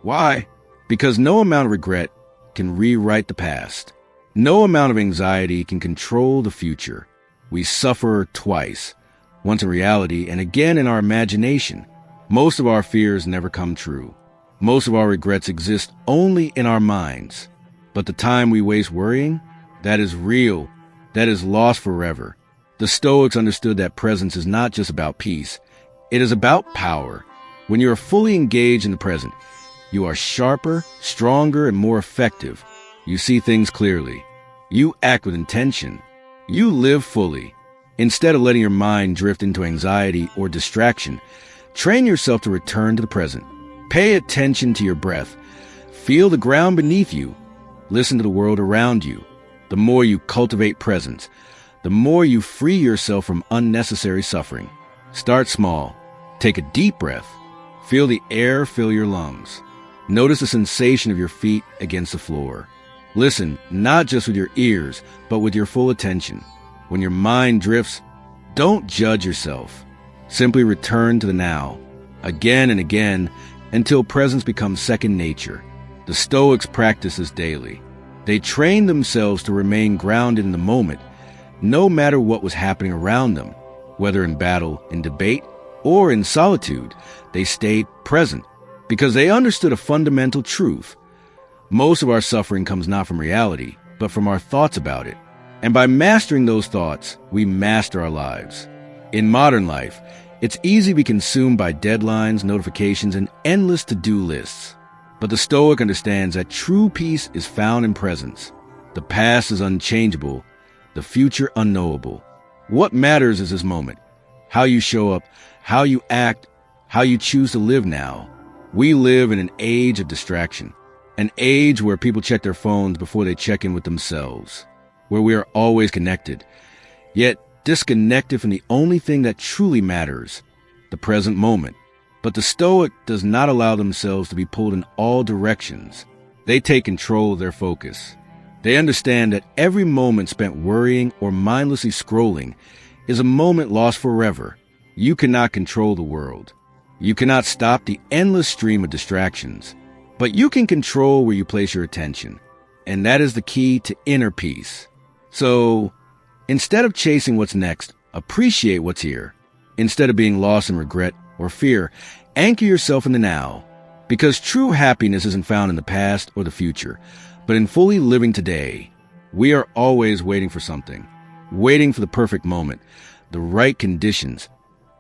Why? Because no amount of regret can rewrite the past. No amount of anxiety can control the future. We suffer twice, once in reality and again in our imagination. Most of our fears never come true. Most of our regrets exist only in our minds. But the time we waste worrying, that is real, that is lost forever. The Stoics understood that presence is not just about peace. It is about power. When you are fully engaged in the present, you are sharper, stronger, and more effective. You see things clearly. You act with intention. You live fully. Instead of letting your mind drift into anxiety or distraction, train yourself to return to the present. Pay attention to your breath. Feel the ground beneath you. Listen to the world around you. The more you cultivate presence, the more you free yourself from unnecessary suffering. Start small. Take a deep breath. Feel the air fill your lungs. Notice the sensation of your feet against the floor. Listen, not just with your ears, but with your full attention. When your mind drifts, don't judge yourself. Simply return to the now, again and again, until presence becomes second nature. The Stoics practice this daily. They trained themselves to remain grounded in the moment, no matter what was happening around them. Whether in battle, in debate, or in solitude, they stayed present because they understood a fundamental truth. Most of our suffering comes not from reality, but from our thoughts about it. And by mastering those thoughts, we master our lives. In modern life, it's easy to be consumed by deadlines, notifications, and endless to-do lists. But the Stoic understands that true peace is found in presence. The past is unchangeable, the future unknowable. What matters is this moment, how you show up, how you act, how you choose to live now. We live in an age of distraction, an age where people check their phones before they check in with themselves, where we are always connected, yet disconnected from the only thing that truly matters, the present moment. But the Stoic does not allow themselves to be pulled in all directions. They take control of their focus. They understand that every moment spent worrying or mindlessly scrolling is a moment lost forever. You cannot control the world. You cannot stop the endless stream of distractions, but you can control where you place your attention. And that is the key to inner peace. So, instead of chasing what's next, appreciate what's here. Instead of being lost in regret or fear, anchor yourself in the now. Because true happiness isn't found in the past or the future, but in fully living today. We are always waiting for something, waiting for the perfect moment, the right conditions,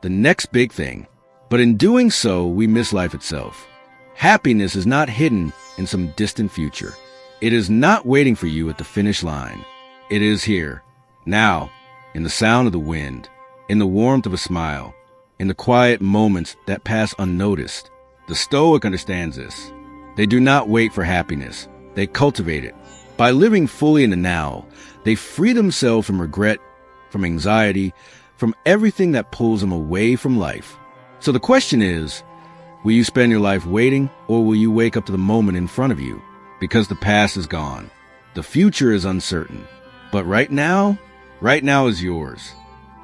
the next big thing. But in doing so, we miss life itself. Happiness is not hidden in some distant future. It is not waiting for you at the finish line. It is here, now, in the sound of the wind, in the warmth of a smile, in the quiet moments that pass unnoticed. The Stoic understands this. They do not wait for happiness. They cultivate it. By living fully in the now, they free themselves from regret, from anxiety, from everything that pulls them away from life. So the question is, will you spend your life waiting, or will you wake up to the moment in front of you? Because the past is gone. The future is uncertain. But right now is yours.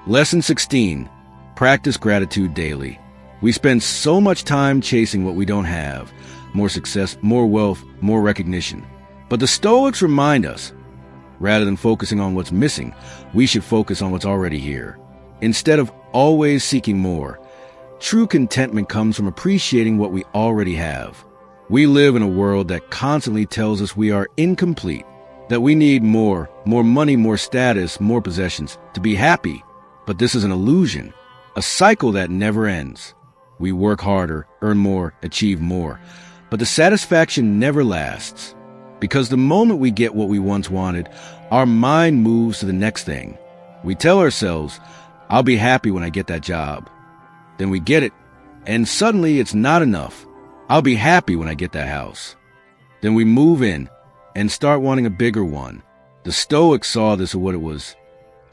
Lesson 16. Practice gratitude daily. We spend so much time chasing what we don't have. More success, more wealth, more recognition. But the Stoics remind us, rather than focusing on what's missing, we should focus on what's already here. Instead of always seeking more, true contentment comes from appreciating what we already have. We live in a world that constantly tells us we are incomplete, that we need more money, more status, more possessions to be happy. But this is an illusion, a cycle that never ends. We work harder, earn more, achieve more, but the satisfaction never lasts. Because the moment we get what we once wanted, our mind moves to the next thing. We tell ourselves, I'll be happy when I get that job. Then we get it, and suddenly it's not enough. I'll be happy when I get that house. Then we move in and start wanting a bigger one. The Stoics saw this as what it was,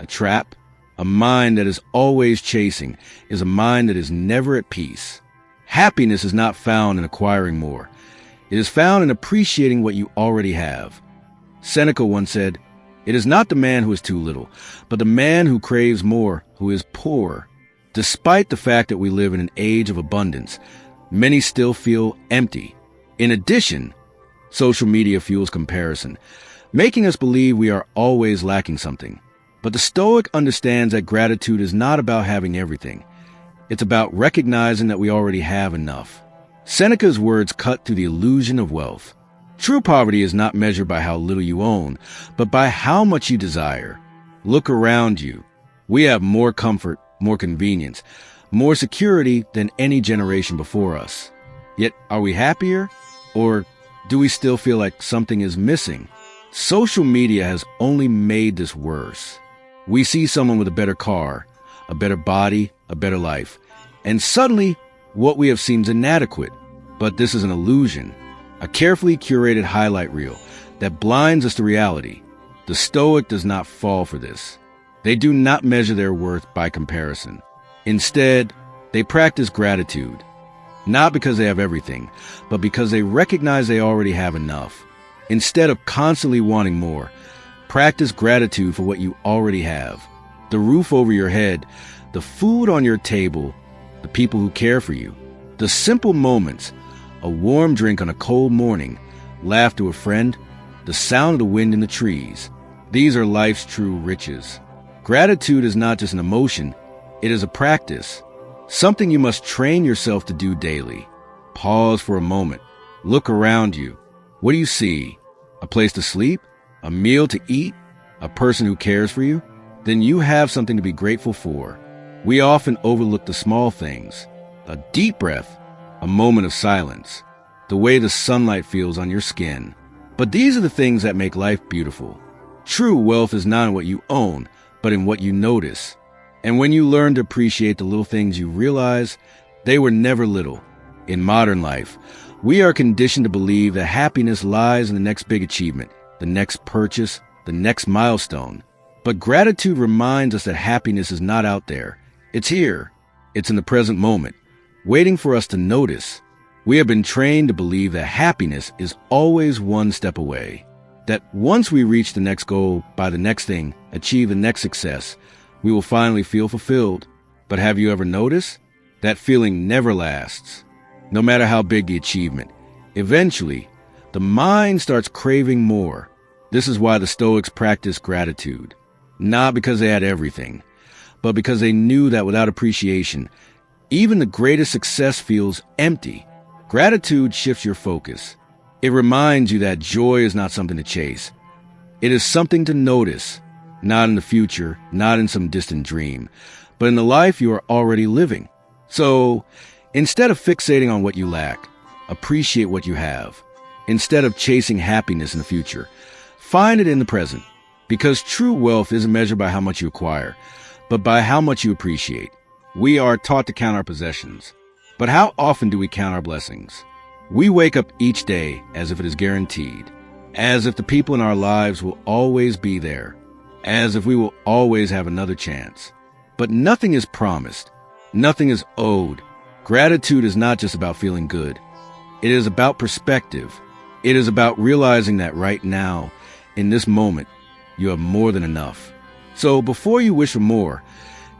a trap. A mind that is always chasing is a mind that is never at peace. Happiness is not found in acquiring more. It is found in appreciating what you already have. Seneca once said, "It is not the man who is too little, but the man who craves more, who is poor." Despite the fact that we live in an age of abundance, many still feel empty. In addition, social media fuels comparison, making us believe we are always lacking something. But the Stoic understands that gratitude is not about having everything. It's about recognizing that we already have enough. Seneca's words cut through the illusion of wealth. True poverty is not measured by how little you own, but by how much you desire. Look around you. We have more comfort, more convenience, more security than any generation before us. Yet, are we happier? Or do we still feel like something is missing? Social media has only made this worse. We see someone with a better car, a better body, a better life, and suddenly what we have seems inadequate. But this is an illusion, a carefully curated highlight reel that blinds us to reality. The Stoic does not fall for this. They do not measure their worth by comparison. Instead, they practice gratitude, not because they have everything, but because they recognize they already have enough. Instead of constantly wanting more, practice gratitude for what you already have. The roof over your head, the food on your table, the people who care for you, the simple moments, a warm drink on a cold morning, laugh to a friend, the sound of the wind in the trees. These are life's true riches. Gratitude is not just an emotion, it is a practice, something you must train yourself to do daily. Pause for a moment. Look around you. What do you see? A place to sleep? A meal to eat? A person who cares for you? Then you have something to be grateful for. We often overlook the small things. A deep breath, a moment of silence, the way the sunlight feels on your skin. But these are the things that make life beautiful. True wealth is not in what you own, but in what you notice. And when you learn to appreciate the little things, you realize they were never little. In modern life, we are conditioned to believe that happiness lies in the next big achievement, the next purchase, the next milestone. But gratitude reminds us that happiness is not out there. It's here. It's in the present moment, waiting for us to notice. We have been trained to believe that happiness is always one step away, that once we reach the next goal, buy the next thing, achieve the next success, we will finally feel fulfilled. But have you ever noticed? That feeling never lasts. No matter how big the achievement, eventually, the mind starts craving more. This is why the Stoics practiced gratitude. Not because they had everything, but because they knew that without appreciation, even the greatest success feels empty. Gratitude shifts your focus. It reminds you that joy is not something to chase. It is something to notice, not in the future, not in some distant dream, but in the life you are already living. So, instead of fixating on what you lack, appreciate what you have. Instead of chasing happiness in the future, find it in the present. Because true wealth isn't measured by how much you acquire, but by how much you appreciate. We are taught to count our possessions. But how often do we count our blessings? We wake up each day as if it is guaranteed, as if the people in our lives will always be there, as if we will always have another chance. But nothing is promised. Nothing is owed. Gratitude is not just about feeling good. It is about perspective. It is about realizing that right now, in this moment, you have more than enough. So before you wish for more,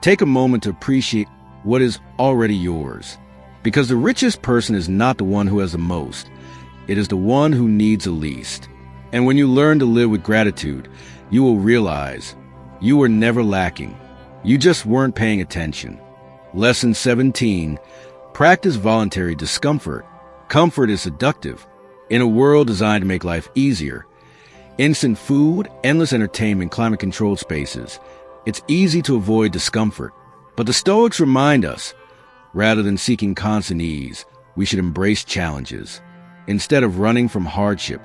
take a moment to appreciate what is already yours. Because the richest person is not the one who has the most. It is the one who needs the least. And when you learn to live with gratitude, you will realize you were never lacking. You just weren't paying attention. Lesson 17, practice voluntary discomfort. Comfort is seductive. In a world designed to make life easier, instant food, endless entertainment, climate-controlled spaces, it's easy to avoid discomfort. But the Stoics remind us, rather than seeking constant ease, we should embrace challenges. Instead of running from hardship,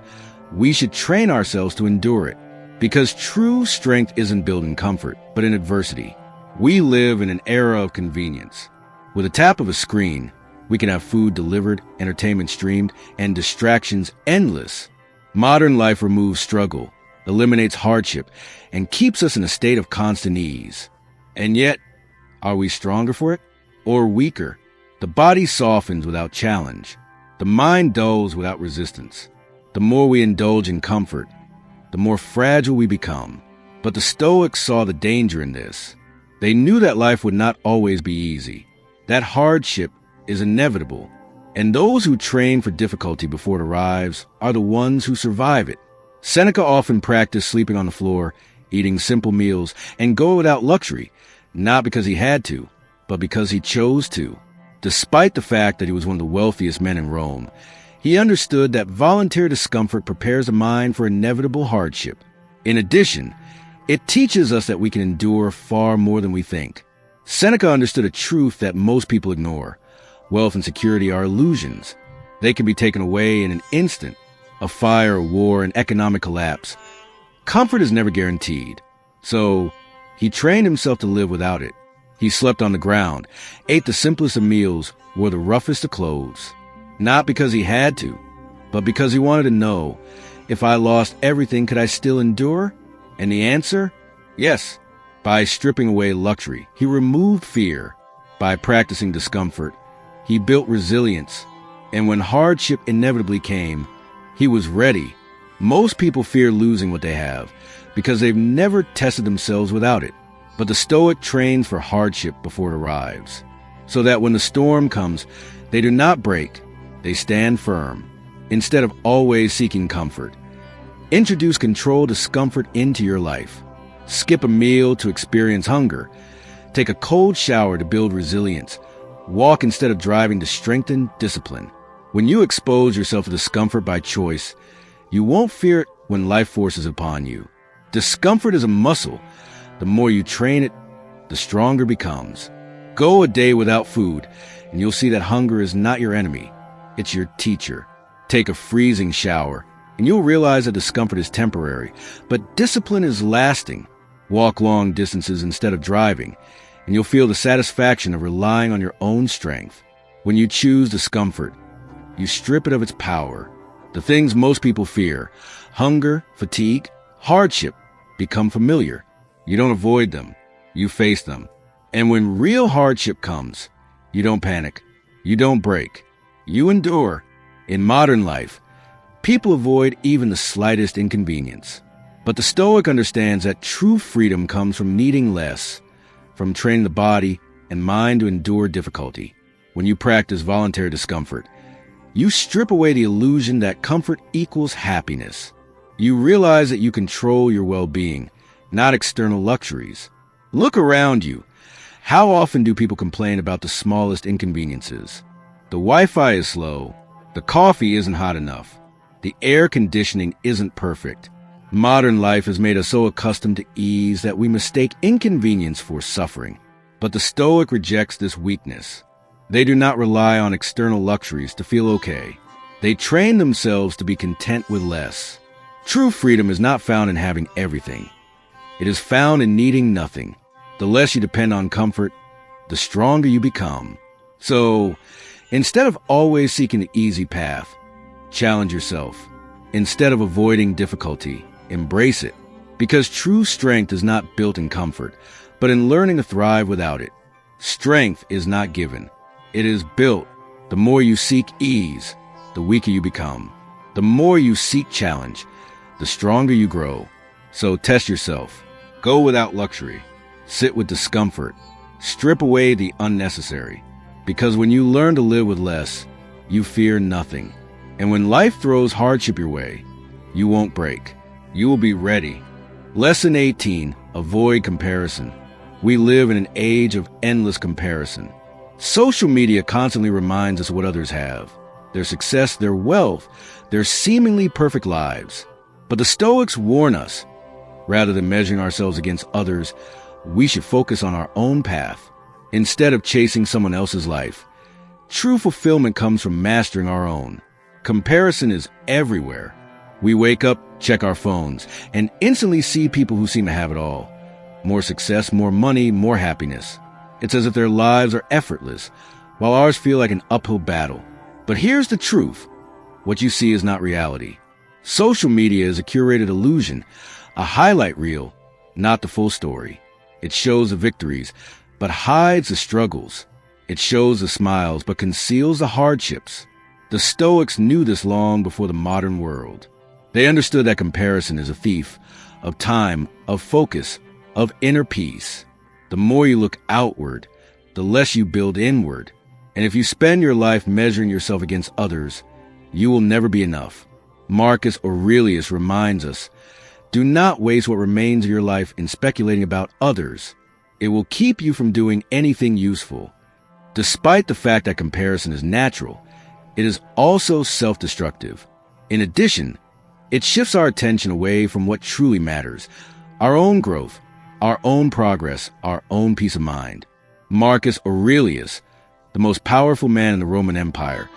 we should train ourselves to endure it. Because true strength isn't built in comfort, but in adversity. We live in an era of convenience. With a tap of a screen, we can have food delivered, entertainment streamed, and distractions endless. Modern life removes struggle, eliminates hardship, and keeps us in a state of constant ease. And yet, are we stronger for it or weaker? The body softens without challenge. The mind dulls without resistance. The more we indulge in comfort, the more fragile we become. But the Stoics saw the danger in this. They knew that life would not always be easy, that hardship is inevitable, and those who train for difficulty before it arrives are the ones who survive it. Seneca often practiced sleeping on the floor, eating simple meals, and going without luxury, not because he had to, but because he chose to. Despite the fact that he was one of the wealthiest men in Rome, he understood that voluntary discomfort prepares the mind for inevitable hardship. In addition, it teaches us that we can endure far more than we think. Seneca understood a truth that most people ignore. Wealth and security are illusions. They can be taken away in an instant. A fire, a war, an economic collapse. Comfort is never guaranteed. So, he trained himself to live without it. He slept on the ground, ate the simplest of meals, wore the roughest of clothes. Not because he had to, but because he wanted to know, if I lost everything, could I still endure? And the answer? Yes. By stripping away luxury, he removed fear. By practicing discomfort, he built resilience. And when hardship inevitably came, he was ready. Most people fear losing what they have because they've never tested themselves without it. But the Stoic trains for hardship before it arrives, so that when the storm comes, they do not break, they stand firm. Instead of always seeking comfort, introduce controlled discomfort into your life. Skip a meal to experience hunger. Take a cold shower to build resilience. Walk instead of driving to strengthen discipline. When you expose yourself to discomfort by choice, you won't fear it when life forces upon you. Discomfort is a muscle. The more you train it, the stronger it becomes. Go a day without food, and you'll see that hunger is not your enemy. It's your teacher. Take a freezing shower, and you'll realize that discomfort is temporary, but discipline is lasting. Walk long distances instead of driving, and you'll feel the satisfaction of relying on your own strength. When you choose discomfort, you strip it of its power. The things most people fear, hunger, fatigue, hardship, become familiar. You don't avoid them, you face them. And when real hardship comes, you don't panic, you don't break, you endure. In modern life, people avoid even the slightest inconvenience. But the Stoic understands that true freedom comes from needing less, from training the body and mind to endure difficulty. When you practice voluntary discomfort, you strip away the illusion that comfort equals happiness. You realize that you control your well-being, not external luxuries. Look around you. How often do people complain about the smallest inconveniences? The Wi-Fi is slow. The coffee isn't hot enough. The air conditioning isn't perfect. Modern life has made us so accustomed to ease that we mistake inconvenience for suffering. But the Stoic rejects this weakness. They do not rely on external luxuries to feel okay. They train themselves to be content with less. True freedom is not found in having everything. It is found in needing nothing. The less you depend on comfort, the stronger you become. So, instead of always seeking the easy path, challenge yourself. Instead of avoiding difficulty, embrace it. Because true strength is not built in comfort, but in learning to thrive without it. Strength is not given. It is built. The more you seek ease, the weaker you become. The more you seek challenge, the stronger you grow. So test yourself. Go without luxury. Sit with discomfort. Strip away the unnecessary. Because when you learn to live with less, you fear nothing. And when life throws hardship your way, you won't break. You will be ready. Lesson 18. Avoid comparison. We live in an age of endless comparison. Social media constantly reminds us what others have. Their success, their wealth, their seemingly perfect lives. But the Stoics warn us, rather than measuring ourselves against others, we should focus on our own path, instead of chasing someone else's life. True fulfillment comes from mastering our own. Comparison is everywhere. We wake up, check our phones, and instantly see people who seem to have it all. More success, more money, more happiness. It's as if their lives are effortless, while ours feel like an uphill battle. But here's the truth. What you see is not reality. Social media is a curated illusion, a highlight reel, not the full story. It shows the victories, but hides the struggles. It shows the smiles, but conceals the hardships. The Stoics knew this long before the modern world. They understood that comparison is a thief of time, of focus, of inner peace. The more you look outward, the less you build inward. And if you spend your life measuring yourself against others, you will never be enough. Marcus Aurelius reminds us, do not waste what remains of your life in speculating about others. It will keep you from doing anything useful. Despite the fact that comparison is natural, it is also self-destructive. In addition, it shifts our attention away from what truly matters, our own growth, our own progress, our own peace of mind. Marcus Aurelius, the most powerful man in the Roman Empire,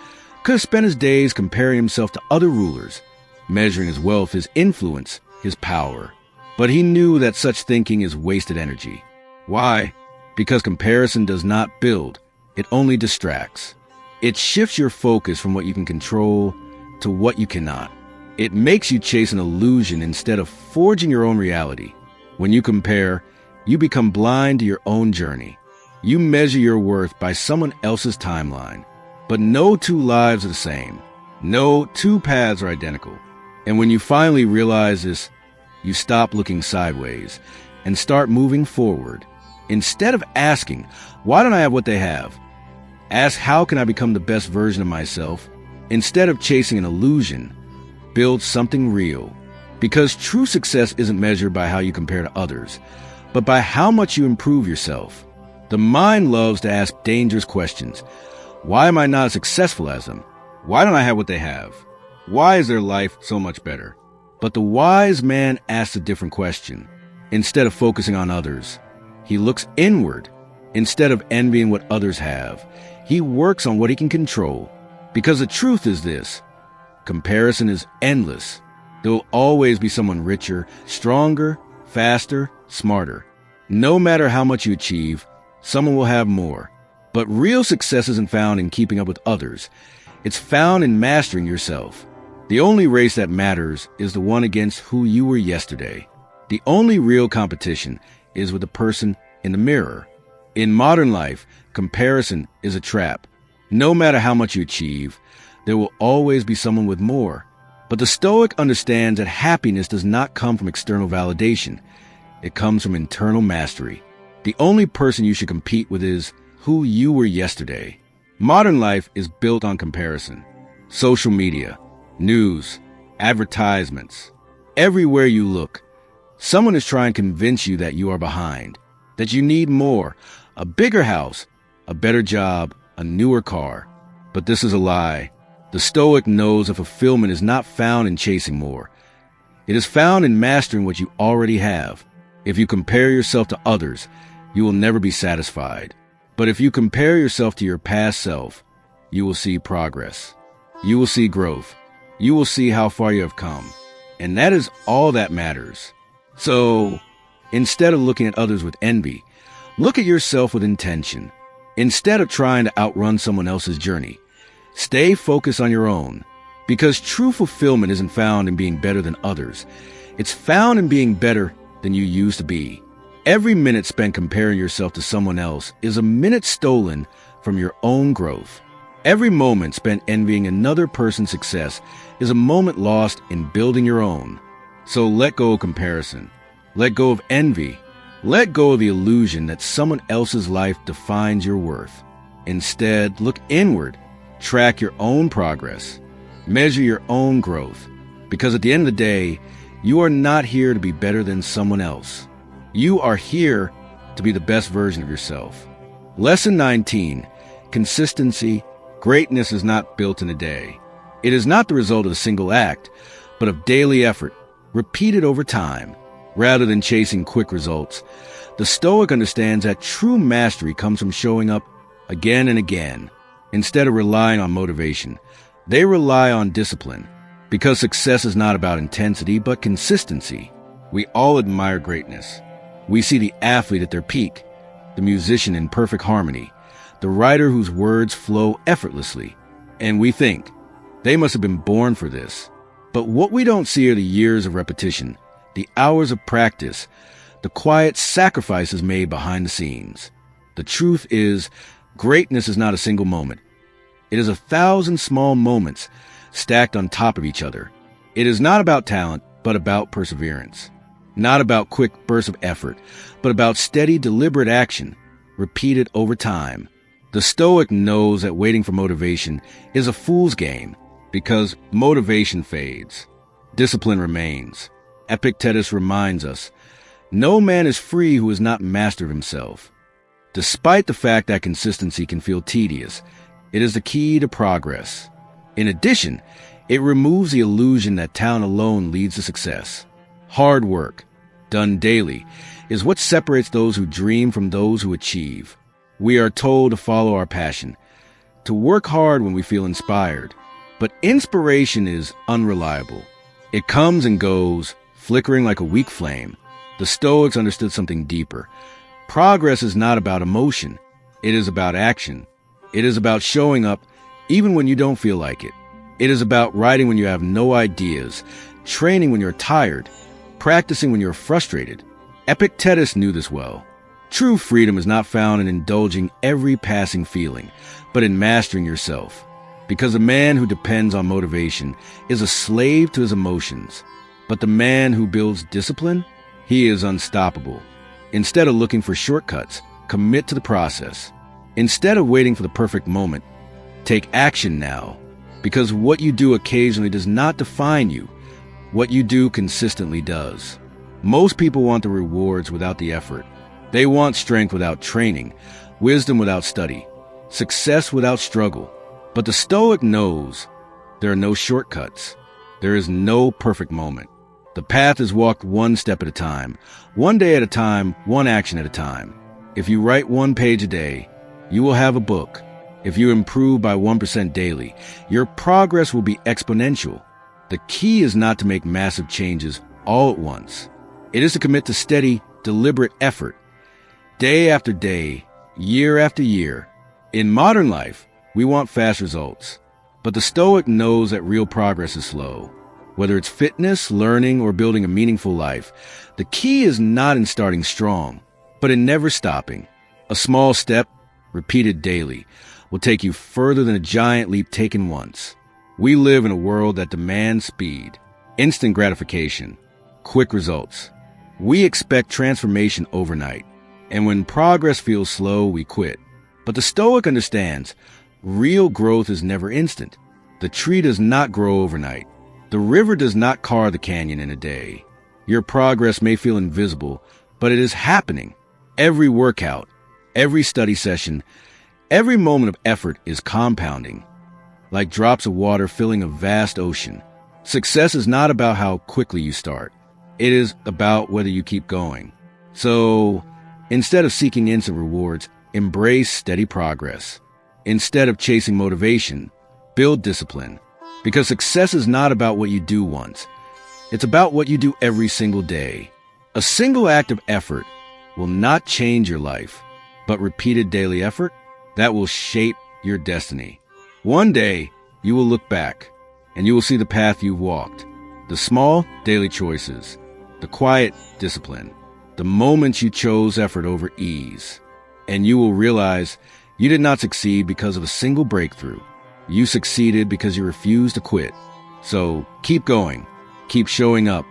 could have spent his days comparing himself to other rulers, measuring his wealth, his influence, his power. But he knew that such thinking is wasted energy. Why? Because comparison does not build, it only distracts. It shifts your focus from what you can control to what you cannot. It makes you chase an illusion instead of forging your own reality. When you compare, you become blind to your own journey. You measure your worth by someone else's timeline. But no two lives are the same. No two paths are identical. And when you finally realize this, you stop looking sideways and start moving forward. Instead of asking, why don't I have what they have? Ask, how can I become the best version of myself? Instead of chasing an illusion, build something real. Because true success isn't measured by how you compare to others, but by how much you improve yourself. The mind loves to ask dangerous questions. Why am I not as successful as them? Why don't I have what they have? Why is their life so much better? But the wise man asks a different question. Instead of focusing on others, he looks inward. Instead of envying what others have, he works on what he can control. Because the truth is this: Comparison is endless. There will always be someone richer, stronger, faster, smarter. No matter how much you achieve, someone will have more. But real success isn't found in keeping up with others. It's found in mastering yourself. The only race that matters is the one against who you were yesterday. The only real competition is with the person in the mirror. In modern life, comparison is a trap. No matter how much you achieve, there will always be someone with more. But the Stoic understands that happiness does not come from external validation. It comes from internal mastery. The only person you should compete with is who you were yesterday. Modern life is built on comparison. Social media, news, advertisements. Everywhere you look, someone is trying to convince you that you are behind, that you need more, a bigger house, a better job, a newer car. But this is a lie. The Stoic knows that fulfillment is not found in chasing more. It is found in mastering what you already have. If you compare yourself to others, you will never be satisfied. But if you compare yourself to your past self, you will see progress. You will see growth. You will see how far you have come. And that is all that matters. So, instead of looking at others with envy, look at yourself with intention. Instead of trying to outrun someone else's journey, stay focused on your own. Because true fulfillment isn't found in being better than others. It's found in being better than you used to be. Every minute spent comparing yourself to someone else is a minute stolen from your own growth. Every moment spent envying another person's success is a moment lost in building your own. So let go of comparison. Let go of envy. Let go of the illusion that someone else's life defines your worth. Instead, look inward. Track your own progress. Measure your own growth. Because at the end of the day, you are not here to be better than someone else. You are here to be the best version of yourself. Lesson 19. Consistency. Greatness is not built in a day. It is not the result of a single act, but of daily effort, repeated over time. Rather than chasing quick results, the Stoic understands that true mastery comes from showing up again and again. Instead of relying on motivation, they rely on discipline. Because success is not about intensity, but consistency. We all admire greatness. We see the athlete at their peak, the musician in perfect harmony, the writer whose words flow effortlessly, and we think, they must have been born for this. But what we don't see are the years of repetition, the hours of practice, the quiet sacrifices made behind the scenes. The truth is, greatness is not a single moment. It is 1,000 small moments stacked on top of each other. It is not about talent, but about perseverance. Not about quick bursts of effort, but about steady, deliberate action, repeated over time. The Stoic knows that waiting for motivation is a fool's game, because motivation fades. Discipline remains. Epictetus reminds us, no man is free who is not master of himself. Despite the fact that consistency can feel tedious, it is the key to progress. In addition, it removes the illusion that talent alone leads to success. Hard work, done daily, is what separates those who dream from those who achieve. We are told to follow our passion, to work hard when we feel inspired. But inspiration is unreliable. It comes and goes, flickering like a weak flame. The Stoics understood something deeper. Progress is not about emotion. It is about action. It is about showing up even when you don't feel like it. It is about writing when you have no ideas, training when you're tired, practicing when you're frustrated. Epictetus knew this well. True freedom is not found in indulging every passing feeling, but in mastering yourself. Because a man who depends on motivation is a slave to his emotions. But the man who builds discipline, he is unstoppable. Instead of looking for shortcuts, commit to the process. Instead of waiting for the perfect moment, take action now. Because what you do occasionally does not define you. What you do consistently does. Most people want the rewards without the effort. They want strength without training, wisdom without study, success without struggle. But the Stoic knows there are no shortcuts. There is no perfect moment. The path is walked one step at a time, one day at a time, one action at a time. If you write one page a day, you will have a book. If you improve by 1% daily, your progress will be exponential. The key is not to make massive changes all at once. It is to commit to steady, deliberate effort, day after day, year after year. In modern life, we want fast results, but the Stoic knows that real progress is slow. Whether it's fitness, learning, or building a meaningful life, the key is not in starting strong, but in never stopping. A small step, repeated daily, will take you further than a giant leap taken once. We live in a world that demands speed, instant gratification, quick results. We expect transformation overnight, and when progress feels slow, we quit. But the Stoic understands real growth is never instant. The tree does not grow overnight. The river does not carve the canyon in a day. Your progress may feel invisible, but it is happening. Every workout, every study session, every moment of effort is compounding, like drops of water filling a vast ocean. Success is not about how quickly you start. It is about whether you keep going. So, instead of seeking instant rewards, embrace steady progress. Instead of chasing motivation, build discipline. Because success is not about what you do once. It's about what you do every single day. A single act of effort will not change your life, but repeated daily effort, that will shape your destiny. One day, you will look back, and you will see the path you've walked. The small, daily choices. The quiet discipline. The moments you chose effort over ease. And you will realize you did not succeed because of a single breakthrough. You succeeded because you refused to quit. So keep going, keep showing up,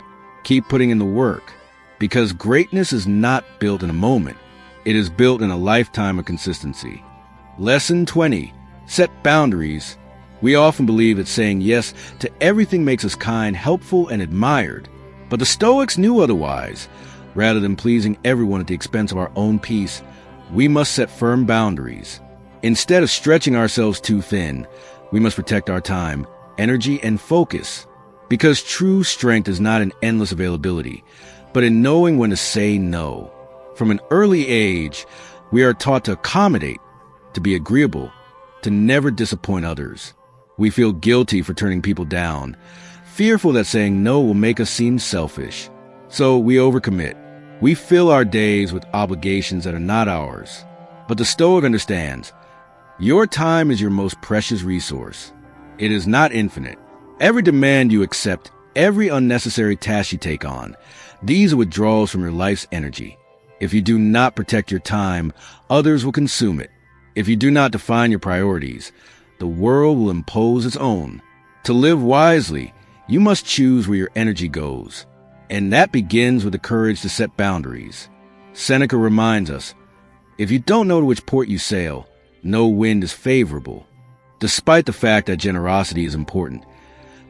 keep putting in the work, because greatness is not built in a moment. It is built in a lifetime of consistency. Lesson 20, set boundaries. We often believe that saying yes to everything makes us kind, helpful, and admired. But the Stoics knew otherwise. Rather than pleasing everyone at the expense of our own peace, we must set firm boundaries. Instead of stretching ourselves too thin, we must protect our time, energy, and focus. Because true strength is not in endless availability, but in knowing when to say no. From an early age, we are taught to accommodate, to be agreeable, to never disappoint others. We feel guilty for turning people down, fearful that saying no will make us seem selfish. So we overcommit. We fill our days with obligations that are not ours. But the Stoic understands, your time is your most precious resource. It is not infinite. Every demand you accept, every unnecessary task you take on, these are withdrawals from your life's energy. If you do not protect your time, others will consume it. If you do not define your priorities, the world will impose its own. To live wisely, you must choose where your energy goes. And that begins with the courage to set boundaries. Seneca reminds us, if you don't know to which port you sail, no wind is favorable. Despite the fact that generosity is important,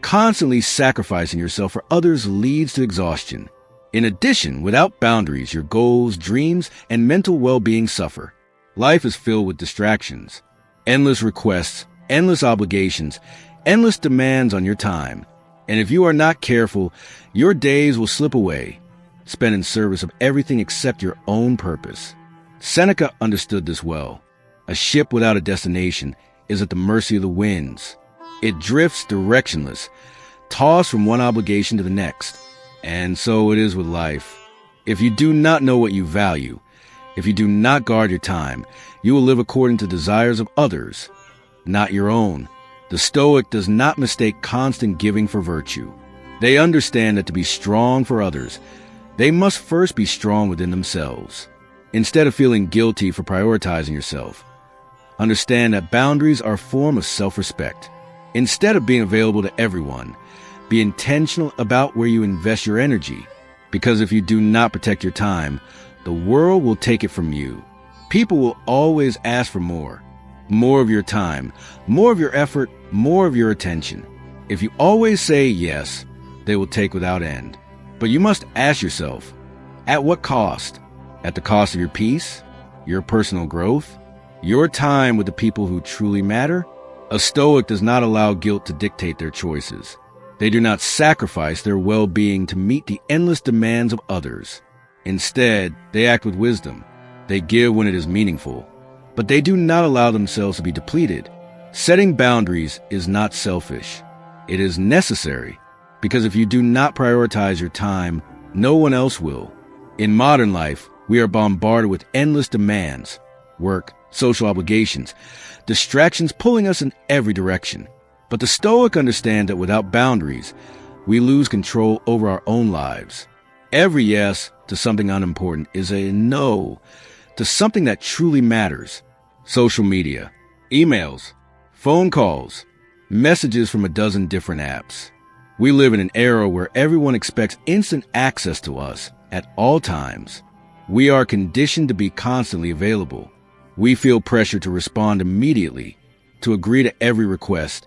constantly sacrificing yourself for others leads to exhaustion. In addition, without boundaries, your goals, dreams, and mental well-being suffer. Life is filled with distractions, endless requests, endless obligations, endless demands on your time. And if you are not careful, your days will slip away, spent in service of everything except your own purpose. Seneca understood this well. A ship without a destination is at the mercy of the winds. It drifts directionless, tossed from one obligation to the next. And so it is with life. If you do not know what you value, if you do not guard your time, you will live according to desires of others, not your own. The Stoic does not mistake constant giving for virtue. They understand that to be strong for others, they must first be strong within themselves. Instead of feeling guilty for prioritizing yourself, understand that boundaries are a form of self-respect. Instead of being available to everyone, be intentional about where you invest your energy. Because if you do not protect your time, the world will take it from you. People will always ask for more. More of your time, more of your effort, more of your attention. If you always say yes, they will take without end. But you must ask yourself, at what cost? At the cost of your peace, your personal growth, your time with the people who truly matter? A Stoic does not allow guilt to dictate their choices. They do not sacrifice their well-being to meet the endless demands of others. Instead, they act with wisdom. They give when it is meaningful. but they do not allow themselves to be depleted. Setting boundaries is not selfish. It is necessary, because if you do not prioritize your time, no one else will. In modern life, we are bombarded with endless demands, work, social obligations, distractions pulling us in every direction. But the Stoic understand that without boundaries, we lose control over our own lives. Every yes to something unimportant is a no to something that truly matters. Social media, emails, phone calls, messages from a dozen different apps. We live in an era where everyone expects instant access to us at all times. We are conditioned to be constantly available. We feel pressure to respond immediately, to agree to every request,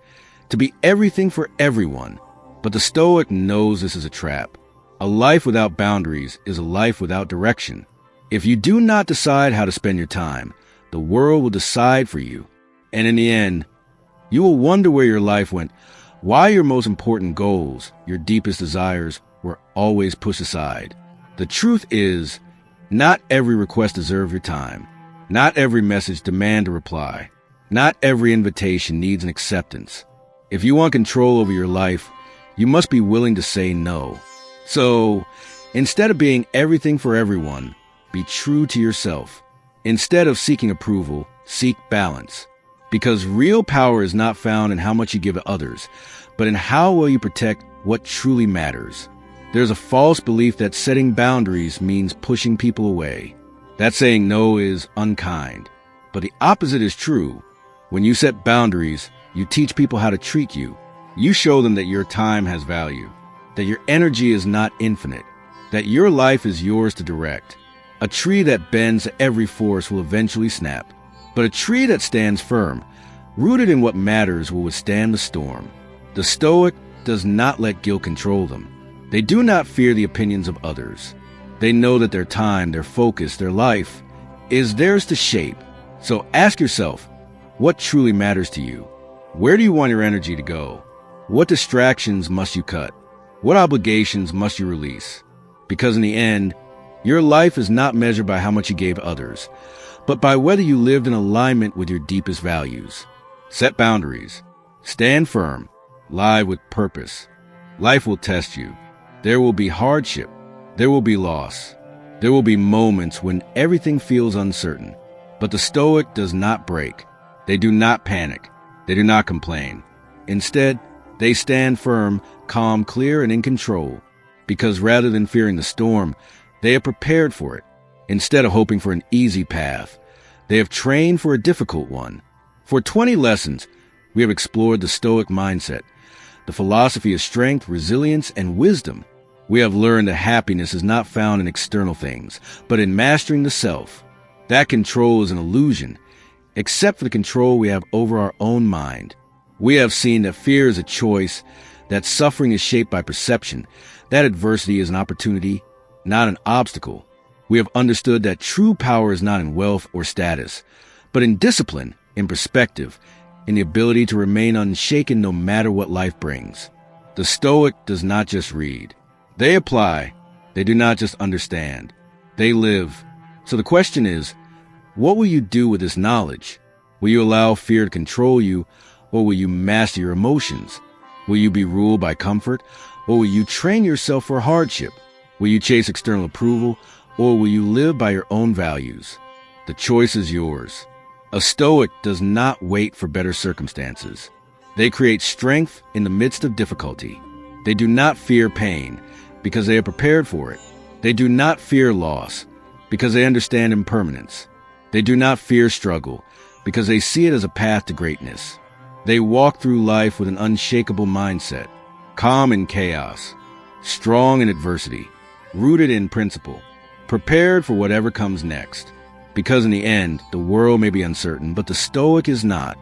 to be everything for everyone. But the Stoic knows this is a trap. A life without boundaries is a life without direction. If you do not decide how to spend your time, the world will decide for you. And in the end, you will wonder where your life went, why your most important goals, your deepest desires, were always pushed aside. The truth is, not every request deserves your time. Not every message demands a reply. Not every invitation needs an acceptance. If you want control over your life, you must be willing to say no. So, instead of being everything for everyone, be true to yourself. Instead of seeking approval, seek balance. Because real power is not found in how much you give to others, but in how well you protect what truly matters. There's a false belief that setting boundaries means pushing people away. That saying no is unkind. But the opposite is true. When you set boundaries, you teach people how to treat you. You show them that your time has value, that your energy is not infinite, that your life is yours to direct. A tree that bends to every force will eventually snap, but a tree that stands firm, rooted in what matters, will withstand the storm. The Stoic does not let guilt control them. They do not fear the opinions of others. They know that their time, their focus, their life is theirs to shape. So ask yourself, what truly matters to you? Where do you want your energy to go? What distractions must you cut? What obligations must you release? Because in the end, your life is not measured by how much you gave others, but by whether you lived in alignment with your deepest values. Set boundaries. Stand firm. Live with purpose. Life will test you. There will be hardship. There will be loss. There will be moments when everything feels uncertain. But the Stoic does not break. They do not panic. They do not complain. Instead, they stand firm, calm, clear, and in control. Because rather than fearing the storm, they have prepared for it. Instead of hoping for an easy path, they have trained for a difficult one. For 20 lessons, we have explored the Stoic mindset, the philosophy of strength, resilience, and wisdom. We have learned that happiness is not found in external things, but in mastering the self. That control is an illusion, except for the control we have over our own mind. We have seen that fear is a choice, that suffering is shaped by perception, that adversity is an opportunity, not an obstacle. We have understood that true power is not in wealth or status, but in discipline, in perspective, in the ability to remain unshaken no matter what life brings. The Stoic does not just read. They apply. They do not just understand. They live. So the question is, what will you do with this knowledge? Will you allow fear to control you, or will you master your emotions? Will you be ruled by comfort, or will you train yourself for hardship? Will you chase external approval, or will you live by your own values? The choice is yours. A Stoic does not wait for better circumstances. They create strength in the midst of difficulty. They do not fear pain because they are prepared for it. They do not fear loss because they understand impermanence. They do not fear struggle because they see it as a path to greatness. They walk through life with an unshakable mindset, calm in chaos, strong in adversity, rooted in principle, prepared for whatever comes next. Because in the end, the world may be uncertain, but the Stoic is not.